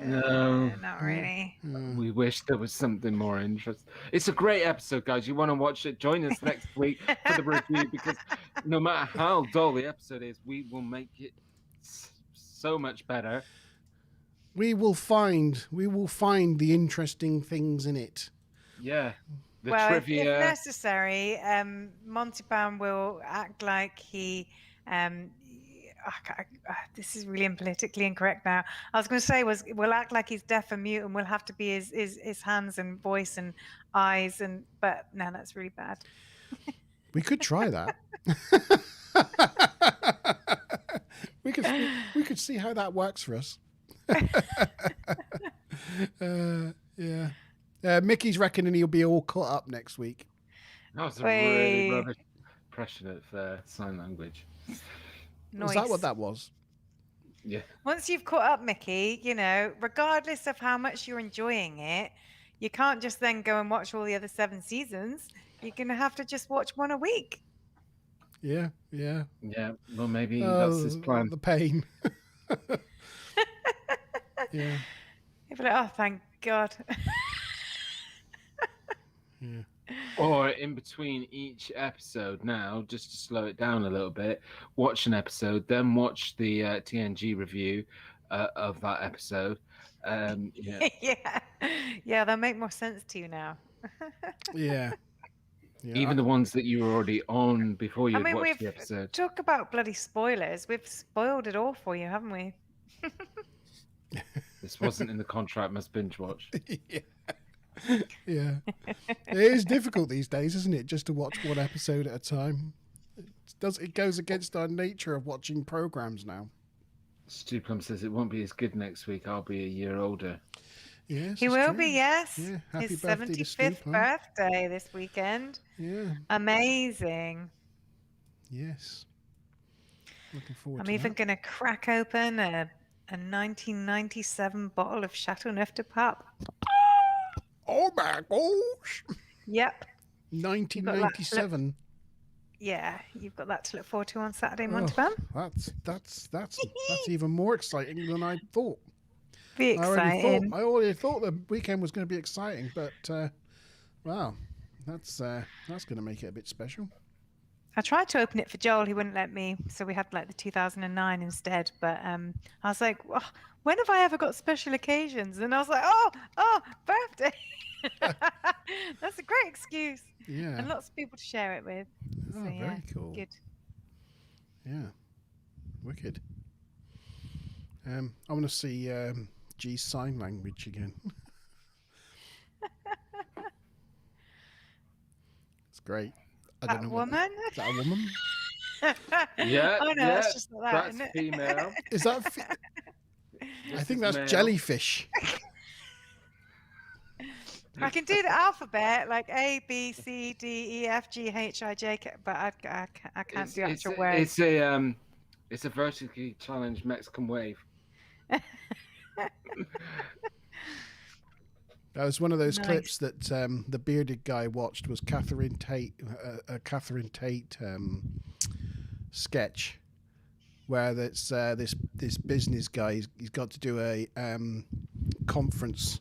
S3: no.
S2: Not really.
S3: We wish there was something more interesting. It's a great episode, guys. You want to watch it? Join us next week for the review, because no matter how dull the episode is, we will make it so much better.
S1: We will find the interesting things in it.
S3: Yeah. The
S2: Well, if
S3: trivia.
S2: necessary, Montalban will act like he. This is really politically incorrect now. I was going to say we'll act like he's deaf and mute, and we'll have to be his hands and voice and eyes, but no, that's really bad.
S1: We could try that. we could see how that works for us. Yeah. Mickey's reckoning he'll be all caught up next week.
S3: That was a really rubbish impression of sign language.
S1: Was that what that was?
S3: Yeah.
S2: Once you've caught up, Mickey, regardless of how much you're enjoying it, you can't just then go and watch all the other 7 seasons. You're going to have to just watch one a week.
S1: Yeah.
S3: Yeah. Well, maybe that's his plan.
S1: The pain. Yeah.
S2: You'll be like, oh, thank God.
S1: Yeah.
S3: Or in between each episode now, just to slow it down a little bit, watch an episode, then watch the TNG review of that episode.
S2: Yeah, they'll make more sense to you now.
S1: Yeah.
S3: Even the ones that you were already on before you watched the episode.
S2: Talk about bloody spoilers. We've spoiled it all for you, haven't we?
S3: This wasn't in the contract, must binge watch.
S1: Yeah. It is difficult these days, isn't it? Just to watch one episode at a time. It goes against our nature of watching programs now.
S3: Stu Plum says it won't be as good next week. I'll be a year older.
S1: Yes,
S2: he will be, yes.
S1: Yeah. Happy
S2: his
S1: birthday to
S2: 75th
S1: Plum.
S2: birthday this weekend.
S1: Yeah.
S2: Amazing.
S1: Yes. Looking forward
S2: I'm
S1: to
S2: even
S1: that.
S2: going to crack open a 1997 bottle of Chateau Neuf de Pape.
S1: Oh my gosh!
S2: Yep.
S1: 1997.
S2: Yeah, you've got that to look forward to on Saturday, Montalban.
S1: That's even more exciting than I thought.
S2: Be exciting.
S1: I already thought the weekend was going to be exciting, but wow, that's going to make it a bit special.
S2: I tried to open it for Joel, he wouldn't let me, so we had like the 2009 instead. But I was like, well, when have I ever got special occasions? And I was like, oh, birthday. That's a great excuse.
S1: Yeah.
S2: And lots of people to share it with.
S1: Oh,
S2: So, yeah,
S1: very cool.
S2: good.
S1: Yeah, wicked. I want to see G's sign language again. It's great. I don't
S2: That
S1: know
S2: woman?
S1: Is that a woman?
S3: Yeah.
S2: Oh no, that's just like that,
S3: That's
S2: isn't it?
S3: female.
S1: Is that? I think that's
S3: male.
S1: jellyfish.
S2: I can do the alphabet like A, B, C, D, E, F, G, H, I, J, K, but I can't do actual words.
S3: It's a vertically challenged Mexican wave.
S1: That was one of those
S2: Nice.
S1: clips that the bearded guy watched. Was Catherine Tate, a Catherine Tate sketch where that's this business guy. He's got to do a conference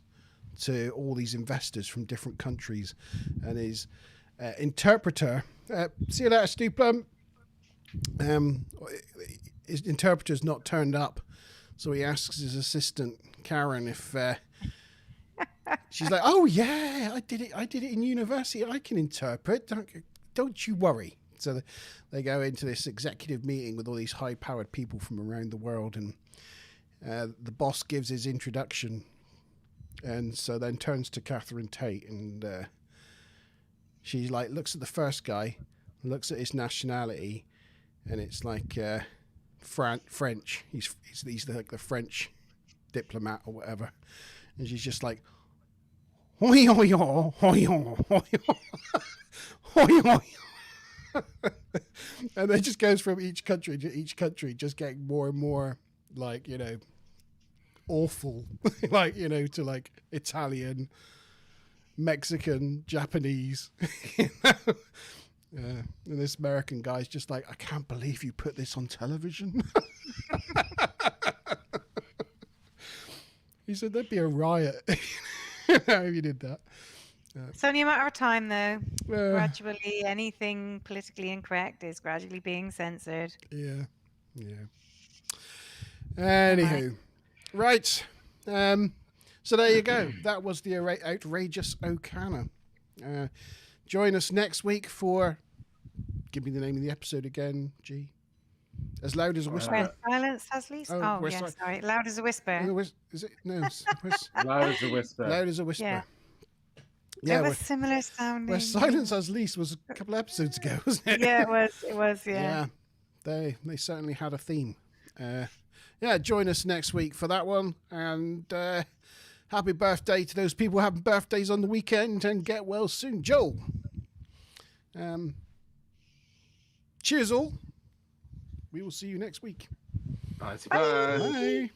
S1: to all these investors from different countries, and his interpreter. See you later, Stu Plum. His interpreter's not turned up, so he asks his assistant Karen if she's like, "Oh yeah, I did it in university. I can interpret. Don't you worry." So they go into this executive meeting with all these high-powered people from around the world, and the boss gives his introduction, and so then turns to Catherine Tate, and she like looks at the first guy, looks at his nationality, and it's like French. He's like the French diplomat or whatever, and she's just like, hoi hoi hoi hoi hoi hoi hoi. And then just goes from each country to each country, just getting more and more like, you know, awful, like, you know, to like Italian, Mexican, Japanese. And this American guy's just like, I can't believe you put this on television. He said there'd be a riot if you did that.
S2: It's only a matter of time, though. Gradually, anything politically incorrect is gradually being censored.
S1: Yeah. Anywho, right. So there you go. That was the Outrageous Okona. Join us next week for. Give me the name of the episode again, G. As Loud as a Whisper.
S2: Where silence has least. Oh yeah, sorry. Loud as a whisper.
S1: Is it? No.
S3: Loud as a whisper.
S1: Loud as a whisper.
S2: Yeah.
S1: Yeah,
S2: it was similar sounding.
S1: Where Silence Has Least was a couple of episodes ago, wasn't it?
S2: Yeah, it was. Yeah.
S1: They certainly had a theme. Join us next week for that one, and happy birthday to those people having birthdays on the weekend, and get well soon, Joel. Cheers all. We will see you next week.
S3: Bye.
S1: Bye.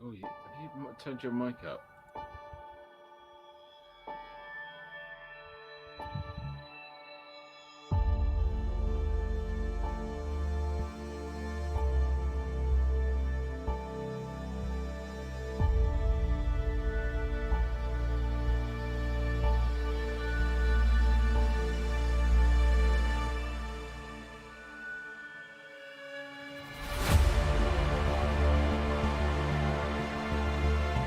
S3: Oh, have you turned your mic up?